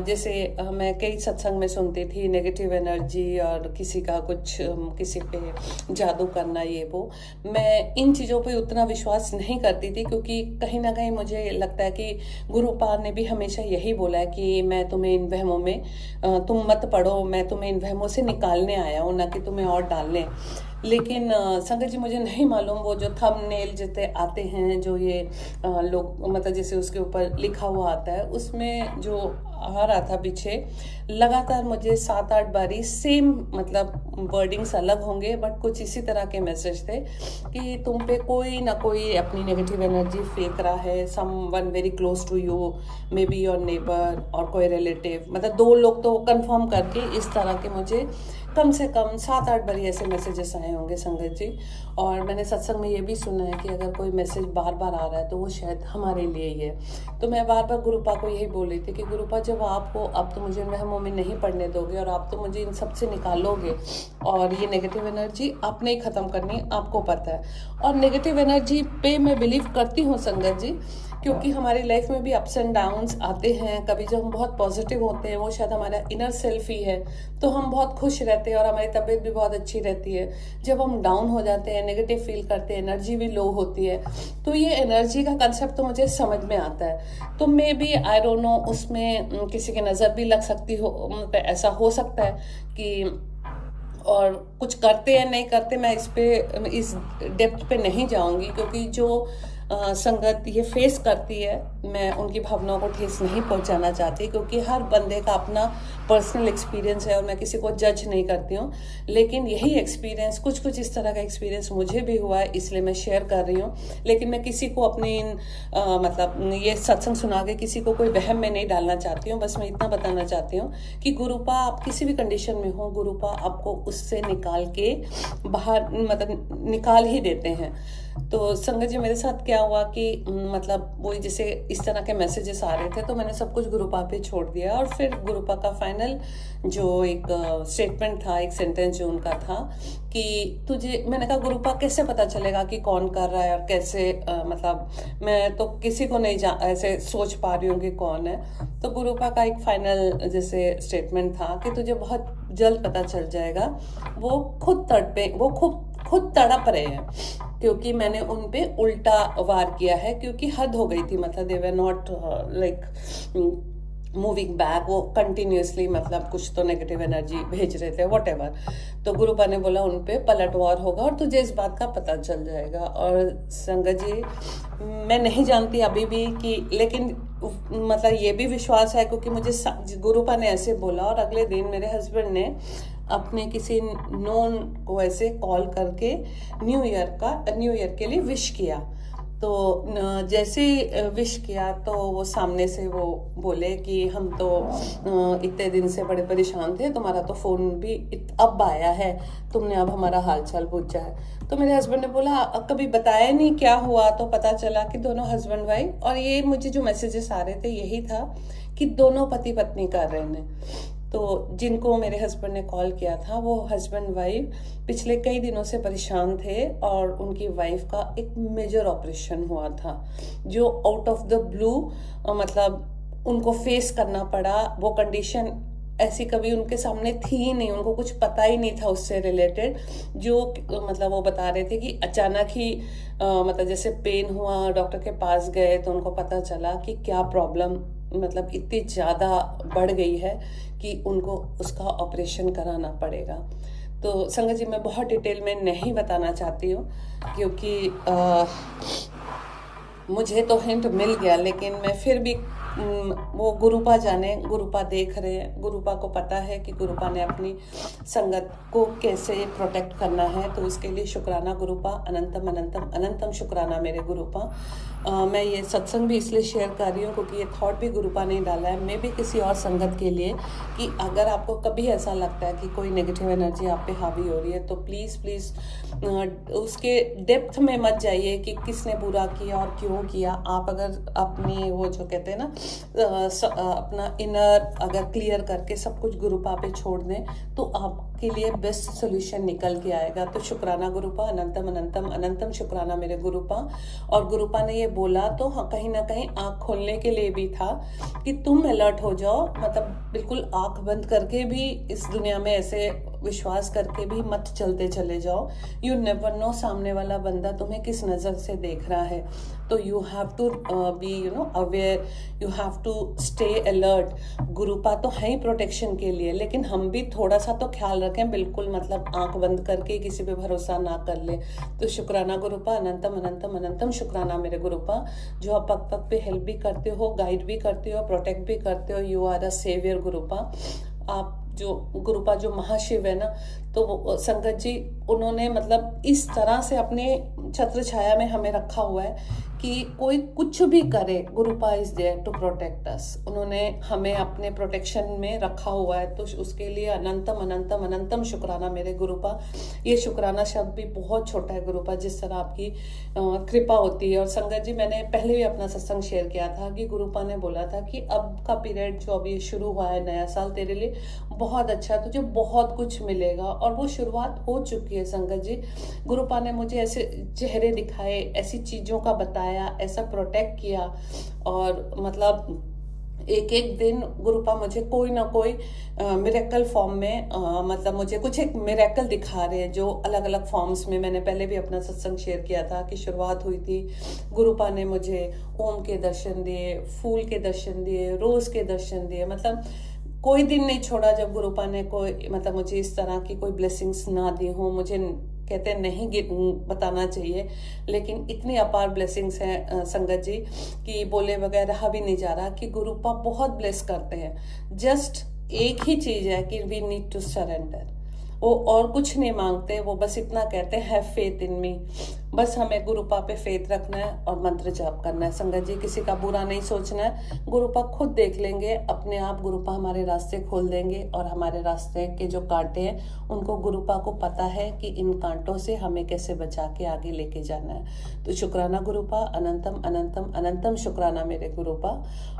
जैसे मैं कई सत्संग में सुनती थी नेगेटिव एनर्जी और किसी का कुछ किसी पे जादू करना, ये वो। मैं इन चीज़ों पे उतना विश्वास नहीं करती थी, क्योंकि कहीं ना कहीं मुझे लगता है कि गुरुपा ने भी हमेशा यही बोला है कि मैं तुम्हें इन वहमों में तुम मत पढ़ो, मैं तुम्हें इन वहमों से निकालने आया हूँ, ना कि तुम्हें और डालने। लेकिन संगत जी मुझे नहीं मालूम, वो जो थंबनेल जितने आते हैं, जो ये लोग मतलब जैसे उसके ऊपर लिखा हुआ आता है, उसमें जो आ रहा था पीछे लगातार मुझे 7-8 बारी सेम, मतलब वर्डिंग्स अलग होंगे बट कुछ इसी तरह के मैसेज थे कि तुम पे कोई ना कोई अपनी नेगेटिव एनर्जी फेंक रहा है, someone very close to you, may be your neighbour और कोई रिलेटिव, मतलब 2 लोग तो कंफर्म करके इस तरह के मुझे कम से कम 7-8 बारी ऐसे मैसेजेस आए होंगे संगत जी। और मैंने सत्संग में ये भी सुना है कि अगर कोई मैसेज बार बार आ रहा है तो वो शायद हमारे लिए ही है। तो मैं बार बार गुरुपा को यही बोल रही थी कि गुरुपा जब आप हो, अब तो मुझे इन वहमों में नहीं पड़ने दोगे और आप तो मुझे इन सब से निकालोगे, और ये नेगेटिव एनर्जी आपने ही ख़त्म करनी, आपको पता है। और नेगेटिव एनर्जी पे मैं बिलीव करती हूँ संगत जी, क्योंकि हमारी लाइफ में भी अप्स एंड डाउन्स आते हैं। कभी जब हम बहुत पॉजिटिव होते हैं, वो शायद हमारा इनर सेल्फ ही है, तो हम बहुत खुश रहते हैं और हमारी तबीयत भी बहुत अच्छी रहती है। जब हम डाउन हो जाते हैं, नेगेटिव फील करते हैं, एनर्जी भी लो होती है, तो ये एनर्जी का कंसेप्ट तो मुझे समझ में आता है। तो may be I don't know, उसमें किसी की नज़र भी लग सकती हो, मतलब ऐसा हो सकता है कि और कुछ करते हैं नहीं करते, मैं इस डेप्थ पे नहीं जाऊंगी, क्योंकि जो संगत ये फेस करती है, मैं उनकी भावनाओं को ठेस नहीं पहुंचाना चाहती, क्योंकि हर बंदे का अपना पर्सनल एक्सपीरियंस है और मैं किसी को जज नहीं करती हूँ। लेकिन यही एक्सपीरियंस, कुछ इस तरह का एक्सपीरियंस मुझे भी हुआ है, इसलिए मैं शेयर कर रही हूँ। लेकिन मैं किसी को अपनी मतलब ये सत्संग सुना के किसी को कोई वहम में नहीं डालना चाहती हूँ। बस मैं इतना बताना चाहती हूँ कि गुरुपा, आप किसी भी कंडीशन में हो, गुरुपा आपको उससे निकाल के बाहर, मतलब निकाल ही देते हैं। तो संगत जी, मेरे साथ क्या हुआ कि मतलब वही जैसे इस तरह के मैसेजेस आ रहे थे, तो मैंने सब कुछ गुरुपा पे छोड़ दिया। और फिर गुरुपा का फाइनल जो एक स्टेटमेंट था, एक सेंटेंस जो उनका था कि तुझे, मैंने कहा गुरुपा कैसे पता चलेगा कि कौन कर रहा है और कैसे, मतलब मैं तो किसी को नहीं ऐसे सोच पा रही हूँ कि कौन है। तो गुरुपा का एक फाइनल जैसे स्टेटमेंट था कि तुझे बहुत जल्द पता चल जाएगा। वो खुद तड़प रहे हैं क्योंकि मैंने उन पे उल्टा वार किया है, क्योंकि हद हो गई थी। मतलब they were not like moving back, वो कंटिन्यूसली मतलब कुछ तो नेगेटिव एनर्जी भेज रहे थे, व्हाटएवर। तो गुरुपा ने बोला उन पे पलटवार होगा और तुझे इस बात का पता चल जाएगा। और संगत जी, मैं नहीं जानती अभी भी कि, लेकिन मतलब ये भी विश्वास है क्योंकि मुझे गुरुपा ने ऐसे बोला। और अगले दिन मेरे हस्बैंड ने अपने किसी नोन को ऐसे कॉल करके न्यू ईयर के लिए विश किया। तो जैसे विश किया तो वो सामने से वो बोले कि हम तो इतने दिन से बड़े परेशान थे, तुम्हारा तो फ़ोन भी अब आया है, तुमने अब हमारा हालचाल पूछा है। तो मेरे हस्बैंड ने बोला कभी बताया नहीं क्या हुआ। तो पता चला कि दोनों हस्बैंड वाइफ, और ये मुझे जो मैसेजेस आ रहे थे यही था कि दोनों पति पत्नी कर रहे हैं। तो जिनको मेरे हस्बैंड ने कॉल किया था वो हस्बैंड वाइफ पिछले कई दिनों से परेशान थे और उनकी वाइफ का एक मेजर ऑपरेशन हुआ था जो आउट ऑफ द ब्लू मतलब उनको फेस करना पड़ा। वो कंडीशन ऐसी कभी उनके सामने थी ही नहीं, उनको कुछ पता ही नहीं था उससे रिलेटेड। जो मतलब वो बता रहे थे कि अचानक ही मतलब जैसे पेन हुआ, डॉक्टर के पास गए तो उनको पता चला कि क्या प्रॉब्लम मतलब इतनी ज़्यादा बढ़ गई है कि उनको उसका ऑपरेशन कराना पड़ेगा। तो संगत जी, मैं बहुत डिटेल में नहीं बताना चाहती हूँ क्योंकि मुझे तो हिंट मिल गया, लेकिन मैं फिर भी वो गुरुपा जाने, गुरुपा देख रहे हैं, गुरुपा को पता है कि गुरुपा ने अपनी संगत को कैसे प्रोटेक्ट करना है। तो उसके लिए शुक्राना गुरुपा, अनंतम अनंतम अनंतम शुक्राना मेरे गुरुपा। मैं ये सत्संग भी इसलिए शेयर कर रही हूँ क्योंकि ये थॉट भी गुरुपा ने डाला है, मैं भी किसी और संगत के लिए, कि अगर आपको कभी ऐसा लगता है कि कोई नेगेटिव एनर्जी आप पे हावी हो रही है तो प्लीज़ उसके डेप्थ में मत जाइए कि किसने बुरा किया और क्यों किया। आप अगर अपनी वो जो कहते हैं ना अपना इनर अगर क्लियर करके सब कुछ गुरुपा पे छोड़ दें तो आपके लिए बेस्ट सोल्यूशन निकल के आएगा। तो शुक्राना गुरुपा, अनंतम अनंतम अनंतम शुक्राना मेरे गुरुपा। और गुरुपा ने ये बोला तो हाँ, कहीं ना कहीं आँख खोलने के लिए भी था कि तुम अलर्ट हो जाओ, मतलब बिल्कुल आँख बंद करके भी इस दुनिया में ऐसे विश्वास करके भी मत चलते चले जाओ। यू नेवर नो सामने वाला बंदा तुम्हें किस नज़र से देख रहा है। तो you have to be aware, you have to stay alert. Gurupa तो है ही प्रोटेक्शन के लिए, लेकिन हम भी थोड़ा सा तो ख्याल रखें, बिल्कुल मतलब आंख बंद करके किसी पे भरोसा ना कर ले। तो शुक्राना गुरुपा, अनंतम अनंतम अनंतम शुक्राना मेरे गुरुपा, जो आप पग पग पे हेल्प भी करते हो, गाइड भी करते हो, प्रोटेक्ट भी करते हो। You are a saviour गुरुपा। आप जो गुरुपा जो महाशिव है ना, तो संगत जी उन्होंने मतलब इस तरह से अपने छत्र छाया में हमें रखा हुआ है कि कोई कुछ भी करे, Gurupa is there to protect us. उन्होंने हमें अपने प्रोटेक्शन में रखा हुआ है, तो उसके लिए अनंतम अनंतम अनंतम शुक्राना मेरे गुरुपा। ये शुक्राना शब्द भी बहुत छोटा है गुरुपा, जिस तरह आपकी कृपा होती है। और संगत जी, मैंने पहले भी अपना सत्संग शेयर किया था कि गुरुपा ने बोला था कि अब का पीरियड जो अभी शुरू हुआ है, नया साल तेरे लिए बहुत अच्छा है, तुझे बहुत कुछ मिलेगा। और वो शुरुआत हो चुकी है संगत जी। गुरुपा ने मुझे ऐसे चेहरे दिखाए, ऐसी चीज़ों का बताया, ऐसा प्रोटेक्ट किया। और मतलब एक एक दिन गुरुपा मुझे कोई ना कोई मिरेकल फॉर्म में मतलब मुझे कुछ एक मिरेकल दिखा रहे हैं, जो अलग अलग फॉर्म्स में। मैंने पहले भी अपना सत्संग शेयर किया था कि शुरुआत हुई थी, गुरुपा ने मुझे ओम के दर्शन दिए, फूल के दर्शन दिए, रोज़ के दर्शन दिए। मतलब कोई दिन नहीं छोड़ा जब गुरुपा ने कोई मतलब मुझे इस तरह की कोई ब्लेसिंग्स ना दी हो, मुझे कहते हैं नहीं बताना चाहिए, लेकिन इतनी अपार ब्लेसिंग्स हैं संगत जी कि बोले बगैर रहा भी नहीं जा रहा कि गुरुपा बहुत ब्लेस करते हैं। जस्ट एक ही चीज है कि वी नीड टू सरेंडर। वो और कुछ नहीं मांगते, वो बस इतना कहते हैं हैव फेथ इन मी। बस हमें गुरुपा पे फेथ रखना है और मंत्र जाप करना है संगत जी, किसी का बुरा नहीं सोचना है। गुरुपा खुद देख लेंगे अपने आप, गुरुपा हमारे रास्ते खोल देंगे और हमारे रास्ते के जो कांटे हैं उनको गुरुपा को पता है कि इन कांटों से हमें कैसे बचा के आगे लेके जाना है। तो शुक्राना गुरुपा, अनंतम अनंतम अनंतम शुक्राना मेरे गुरुपा।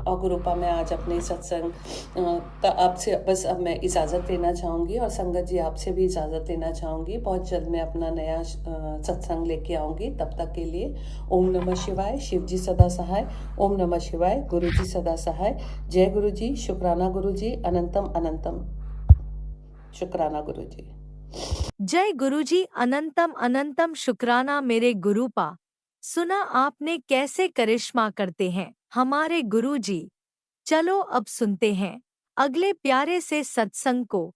और गुरुपा मैं आज अपने सत्संग का आपसे बस अब मैं इजाज़त लेना चाहूँगी और संगत जी आपसे भी इजाज़त लेना चाहूँगी। बहुत जल्द मैं अपना नया सत्संग लेके आऊँगी, तब तक के लिए ओम नमः शिवाय, शिव जी सदा सहाय। ओम नमः शिवाय, गुरु जी सदा सहाय। जय गुरु जी, शुक्राना गुरु जी, अनंतम अनंतम शुक्राना गुरु जी। जय गुरुजी, अनंतम अनंतम शुक्राना मेरे गुरुपा। सुना आपने कैसे करिश्मा करते हैं हमारे गुरुजी। चलो अब सुनते हैं अगले प्यारे से सत्संग को।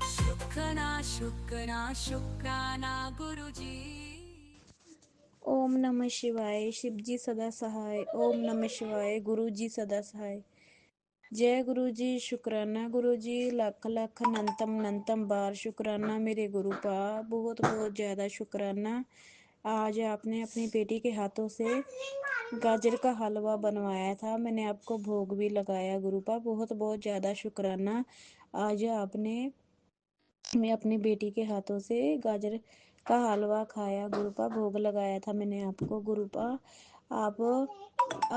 शुक्राना शुक्राना शुक्राना गुरुजी। ओम नमः शिवाय, शिवजी सदा सहाय। ओम नमः शिवाय, गुरुजी सदा सहाय। जय गुरुजी, शुक्राना गुरुजी, लख लख अनंतम अनंतम बार शुक्राना मेरे गुरुपा। बहुत बहुत ज़्यादा शुक्राना। आज आपने अपनी बेटी के हाथों से गाजर का हलवा बनवाया था, मैंने आपको भोग भी लगाया गुरुपा। बहुत बहुत ज़्यादा शुक्राना। आज आपने मैं अपनी बेटी के हाथों से गाजर का हलवा खाया गुरुपा, भोग लगाया था मैंने आपको गुरुपा। आप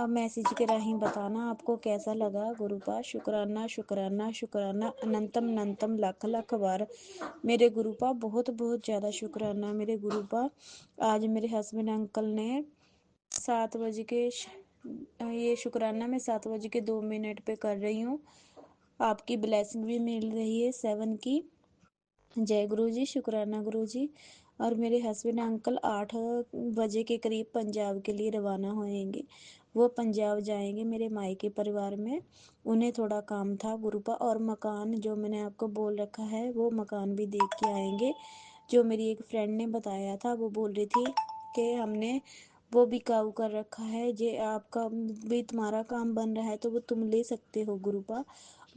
मैसेज के राही बताना आपको कैसा लगा गुरुपा। शुक्राना शुक्राना शुक्राना, अनंतम अनंतम लाख लाख बार मेरे गुरुपा। बहुत बहुत ज़्यादा शुक्राना मेरे गुरुपा। आज मेरे हस्बैंड अंकल ने 7 बजे के ये शुक्राना मैं 7:02 पे कर रही हूँ। आपकी ब्लेसिंग भी मिल रही है 7 की। जय गुरुजी, शुक्राना गुरुजी। और मेरे हस्बैंड अंकल 8 बजे के करीब पंजाब के लिए रवाना होएंगे। वो पंजाब जाएंगे मेरे मायके परिवार में, उन्हें थोड़ा काम था गुरुपा। और मकान जो मैंने आपको बोल रखा है वो मकान भी देख के आएंगे। जो मेरी एक फ्रेंड ने बताया था, वो बोल रही थी कि हमने वो बिकाऊ कर रखा है, जे आपका भी तुम्हारा काम बन रहा है तो वो तुम ले सकते हो गुरुपा।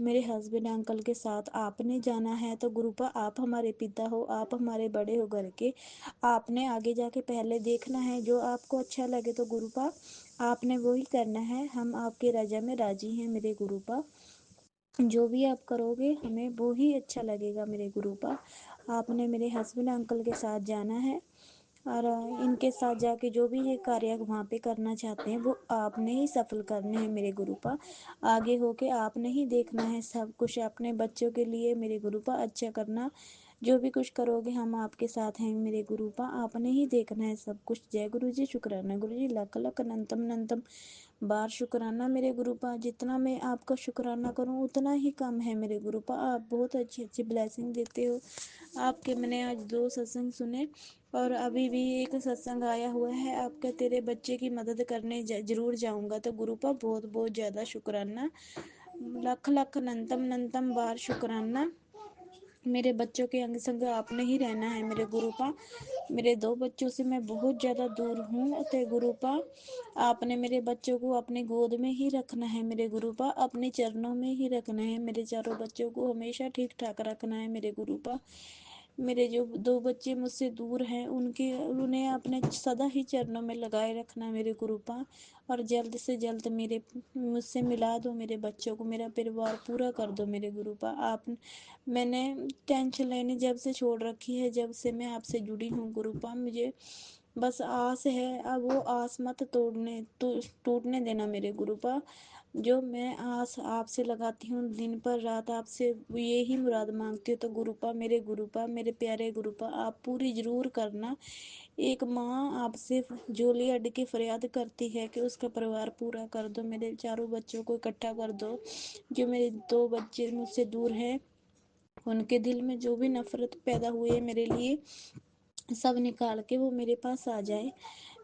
मेरे हस्बैंड अंकल के साथ आपने जाना है तो गुरुपा आप हमारे पिता हो, आप हमारे बड़े हो घर के। आपने आगे जाके पहले देखना है, जो आपको अच्छा लगे तो गुरुपा आपने वो ही करना है। हम आपके राजा में राजी हैं मेरे गुरुपा। जो भी आप करोगे हमें वो ही अच्छा लगेगा मेरे गुरुपा। आपने मेरे हस्बैंड अंकल के साथ जाना है और इनके साथ जाके जो भी ये कार्य वहाँ पे करना चाहते हैं वो आपने ही सफल करने हैं मेरे गुरुपा। आगे होके आपने ही देखना है सब कुछ अपने बच्चों के लिए मेरे गुरुपा अच्छा करना। जो भी कुछ करोगे हम आपके साथ हैं मेरे गुरुपा, आपने ही देखना है सब कुछ। जय गुरु जी, शुक्राना गुरु जी, लख लख अनंतम अनंतम बार शुक्राना मेरे गुरुपा। जितना मैं आपका शुक्राना करूं उतना ही कम है मेरे गुरुपा। आप बहुत अच्छी अच्छी ब्लेसिंग देते हो। आपके मैंने आज 2 सत्संग सुने और अभी भी एक सत्संग आया हुआ है आपका, तेरे बच्चे की मदद करने जरूर जाऊंगा। तो गुरुपा बहुत बहुत ज़्यादा शुक्राना, लख लख अनंतम अनंतम बार शुक्राना। मेरे बच्चों के अंग संग आपने ही रहना है मेरे गुरुपा। मेरे 2 बच्चों से मैं बहुत ज़्यादा दूर हूँ ते गुरुपा। आपने मेरे बच्चों को अपने गोद में ही रखना है मेरे गुरुपा, अपने चरणों में ही रखना है। मेरे चारों बच्चों को हमेशा ठीक ठाक रखना है मेरे गुरुपा। मेरे जो 2 बच्चे मुझसे दूर हैं उन्हें अपने सदा ही चरणों में लगाए रखना मेरे गुरुपा। और जल्द से जल्द मुझसे मिला दो मेरे बच्चों को, मेरा परिवार पूरा कर दो मेरे गुरुपा। आप मैंने टेंशन लेनी जब से छोड़ रखी है, जब से मैं आपसे जुड़ी हूँ गुरुपा। मुझे बस आस है, अब वो आस मत टूटने देना मेरे गुरुपा। जो मैं आस आपसे लगाती हूँ दिन पर रात, आपसे ये ही मुराद मांगती हूँ तो गुरुपा मेरे प्यारे गुरुपा आप पूरी जरूर करना। एक माँ आपसे जोली अड्ड के फरियाद करती है कि उसका परिवार पूरा कर दो, मेरे चारों बच्चों को इकट्ठा कर दो। जो मेरे 2 बच्चे मुझसे दूर हैं उनके दिल में जो भी नफरत पैदा हुई है मेरे लिए, सब निकाल के वो मेरे पास आ जाए।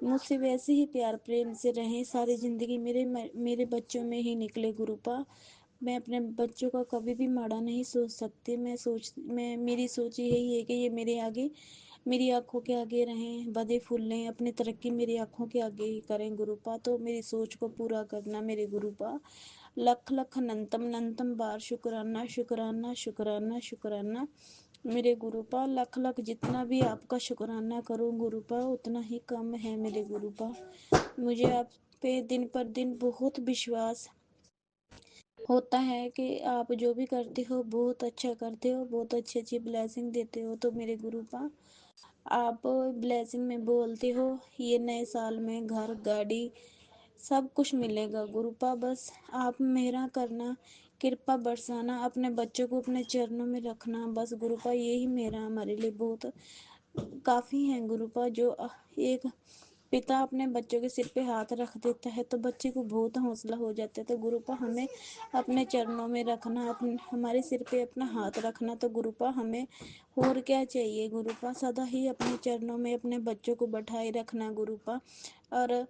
मुझसे वैसे ही प्यार प्रेम से रहें सारी ज़िंदगी, मेरे बच्चों में ही निकले गुरुपा। मैं अपने बच्चों का कभी भी माड़ा नहीं सोच सकती। मैं मेरी सोच यही है कि ये मेरे आगे, मेरी आंखों के आगे रहें, बदे फूलें, अपनी तरक्की मेरी आंखों के आगे ही करें गुरुपा। तो मेरी सोच को पूरा करना मेरे गुरुपा। लख लख अनंतम अनंतम बार शुक्राना शुक्राना शुक्राना शुक्राना मेरे गुरुपा। लख लख जितना भी आपका शुक्राना करूं गुरुपा उतना ही कम है मेरे गुरुपा। मुझे आप पे दिन पर दिन बहुत विश्वास होता है कि आप जो भी करते हो बहुत अच्छा करते हो, बहुत अच्छी अच्छी ब्लेसिंग देते हो। तो मेरे गुरुपा आप ब्लेसिंग में बोलते हो ये नए साल में घर गाड़ी सब कुछ मिलेगा गुरुपा। बस आप मेरा करना, कृपा बरसाना, अपने बच्चों को अपने चरणों में रखना बस गुरुपा। यही मेरा हमारे लिए बहुत काफ़ी है गुरुपा। जो एक पिता अपने बच्चों के सिर पे हाथ रख देता है तो बच्चे को बहुत हौसला हो जाता है। तो गुरुपा हमें अपने चरणों में रखना, अपने हमारे सिर पे अपना हाथ रखना। तो गुरुपा हमें और क्या चाहिए गुरुपा, सदा ही अपने चरणों में अपने बच्चों को बैठाए रखना गुरुपा। और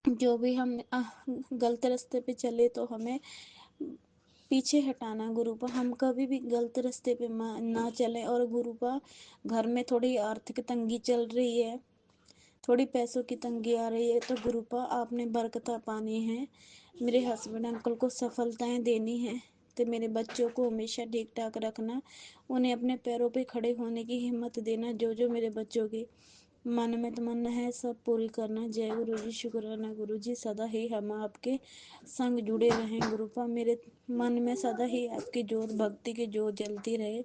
जो भी हम गलत रास्ते पे चले तो हमें पीछे हटाना गुरुपा। हम कभी भी गलत रास्ते पे ना चलें। और गुरुपा घर में थोड़ी आर्थिक तंगी चल रही है, थोड़ी पैसों की तंगी आ रही है। तो गुरुपा आपने बरकता पानी है, मेरे हस्बैंड अंकल को सफलताएं देनी है। तो मेरे बच्चों को हमेशा ठीक ठाक रखना, उन्हें अपने पैरों पे खड़े होने की हिम्मत देना। जो जो मेरे बच्चों की मन में तमन्ना है सब पूरी करना। जय गुरु जी, शुक्राना गुरु जी। सदा ही हम आपके संग जुड़े रहें गुरुपा। मेरे मन में सदा ही आपकी जोत, भक्ति की जोत जलती रहे।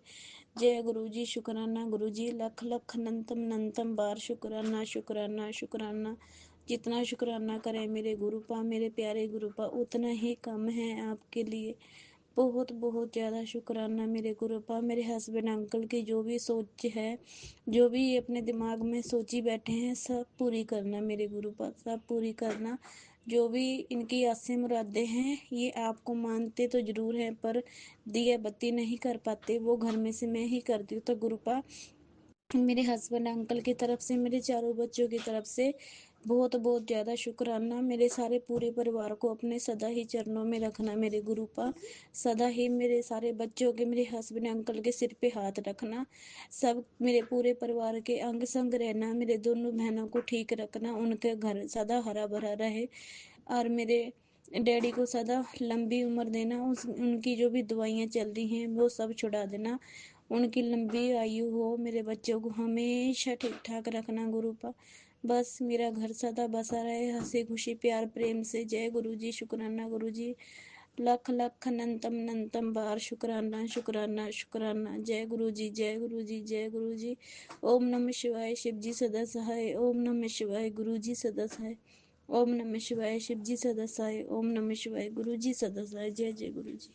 जय गुरु जी, शुक्राना गुरु जी। लख लख अनंतम अनंतम बार शुक्राना शुक्राना शुक्राना। जितना शुक्राना करें मेरे गुरुपा, मेरे प्यारे गुरुपा, उतना ही कम है आपके लिए। बहुत बहुत ज़्यादा शुक्राना मेरे गुरुपा। मेरे हस्बैंड अंकल की जो भी सोच है, जो भी ये अपने दिमाग में सोची बैठे हैं सब पूरी करना मेरे गुरुपा, सब पूरी करना। जो भी इनकी आसें मुरादें हैं ये आपको मानते तो ज़रूर हैं पर दिया बत्ती नहीं कर पाते, वो घर में से मैं ही करती हूँ। तो गुरुपा मेरे हस्बैंड अंकल की तरफ से, मेरे चारों बच्चों की तरफ से बहुत बहुत ज़्यादा शुक्राना। मेरे सारे पूरे परिवार को अपने सदा ही चरणों में रखना मेरे गुरुपा। सदा ही मेरे सारे बच्चों के, मेरे हस्बैंड अंकल के सिर पे हाथ रखना। सब मेरे पूरे परिवार के अंग संग रहना। मेरे दोनों बहनों को ठीक रखना, उनके घर सदा हरा भरा रहे। और मेरे डैडी को सदा लंबी उम्र देना। उनकी जो भी दवाइयाँ चल रही हैं वो सब छुड़ा देना, उनकी लंबी आयु हो। मेरे बच्चों को हमेशा ठीक ठाक रखना गुरुपा। बस मेरा घर सदा बसा रहे हंसी खुशी प्यार प्रेम से। जय गुरु जी, शुक्राना गुरु जी। लख लख अनंतम अनंतम बार शुक्राना शुक्राना शुक्राना। जय गुरु जी, जय गुरु जी, जय गुरु जी। ओम नमः शिवाय, शिव जी सदा सहाय। ओम नमः शिवाय, गुरु जी सदा सहाय। ओम नमः शिवाय, शिव जी सदा सहाय। ओम नमः शिवाय, गुरु जी सदा सहाय। जय जय गुरु जी।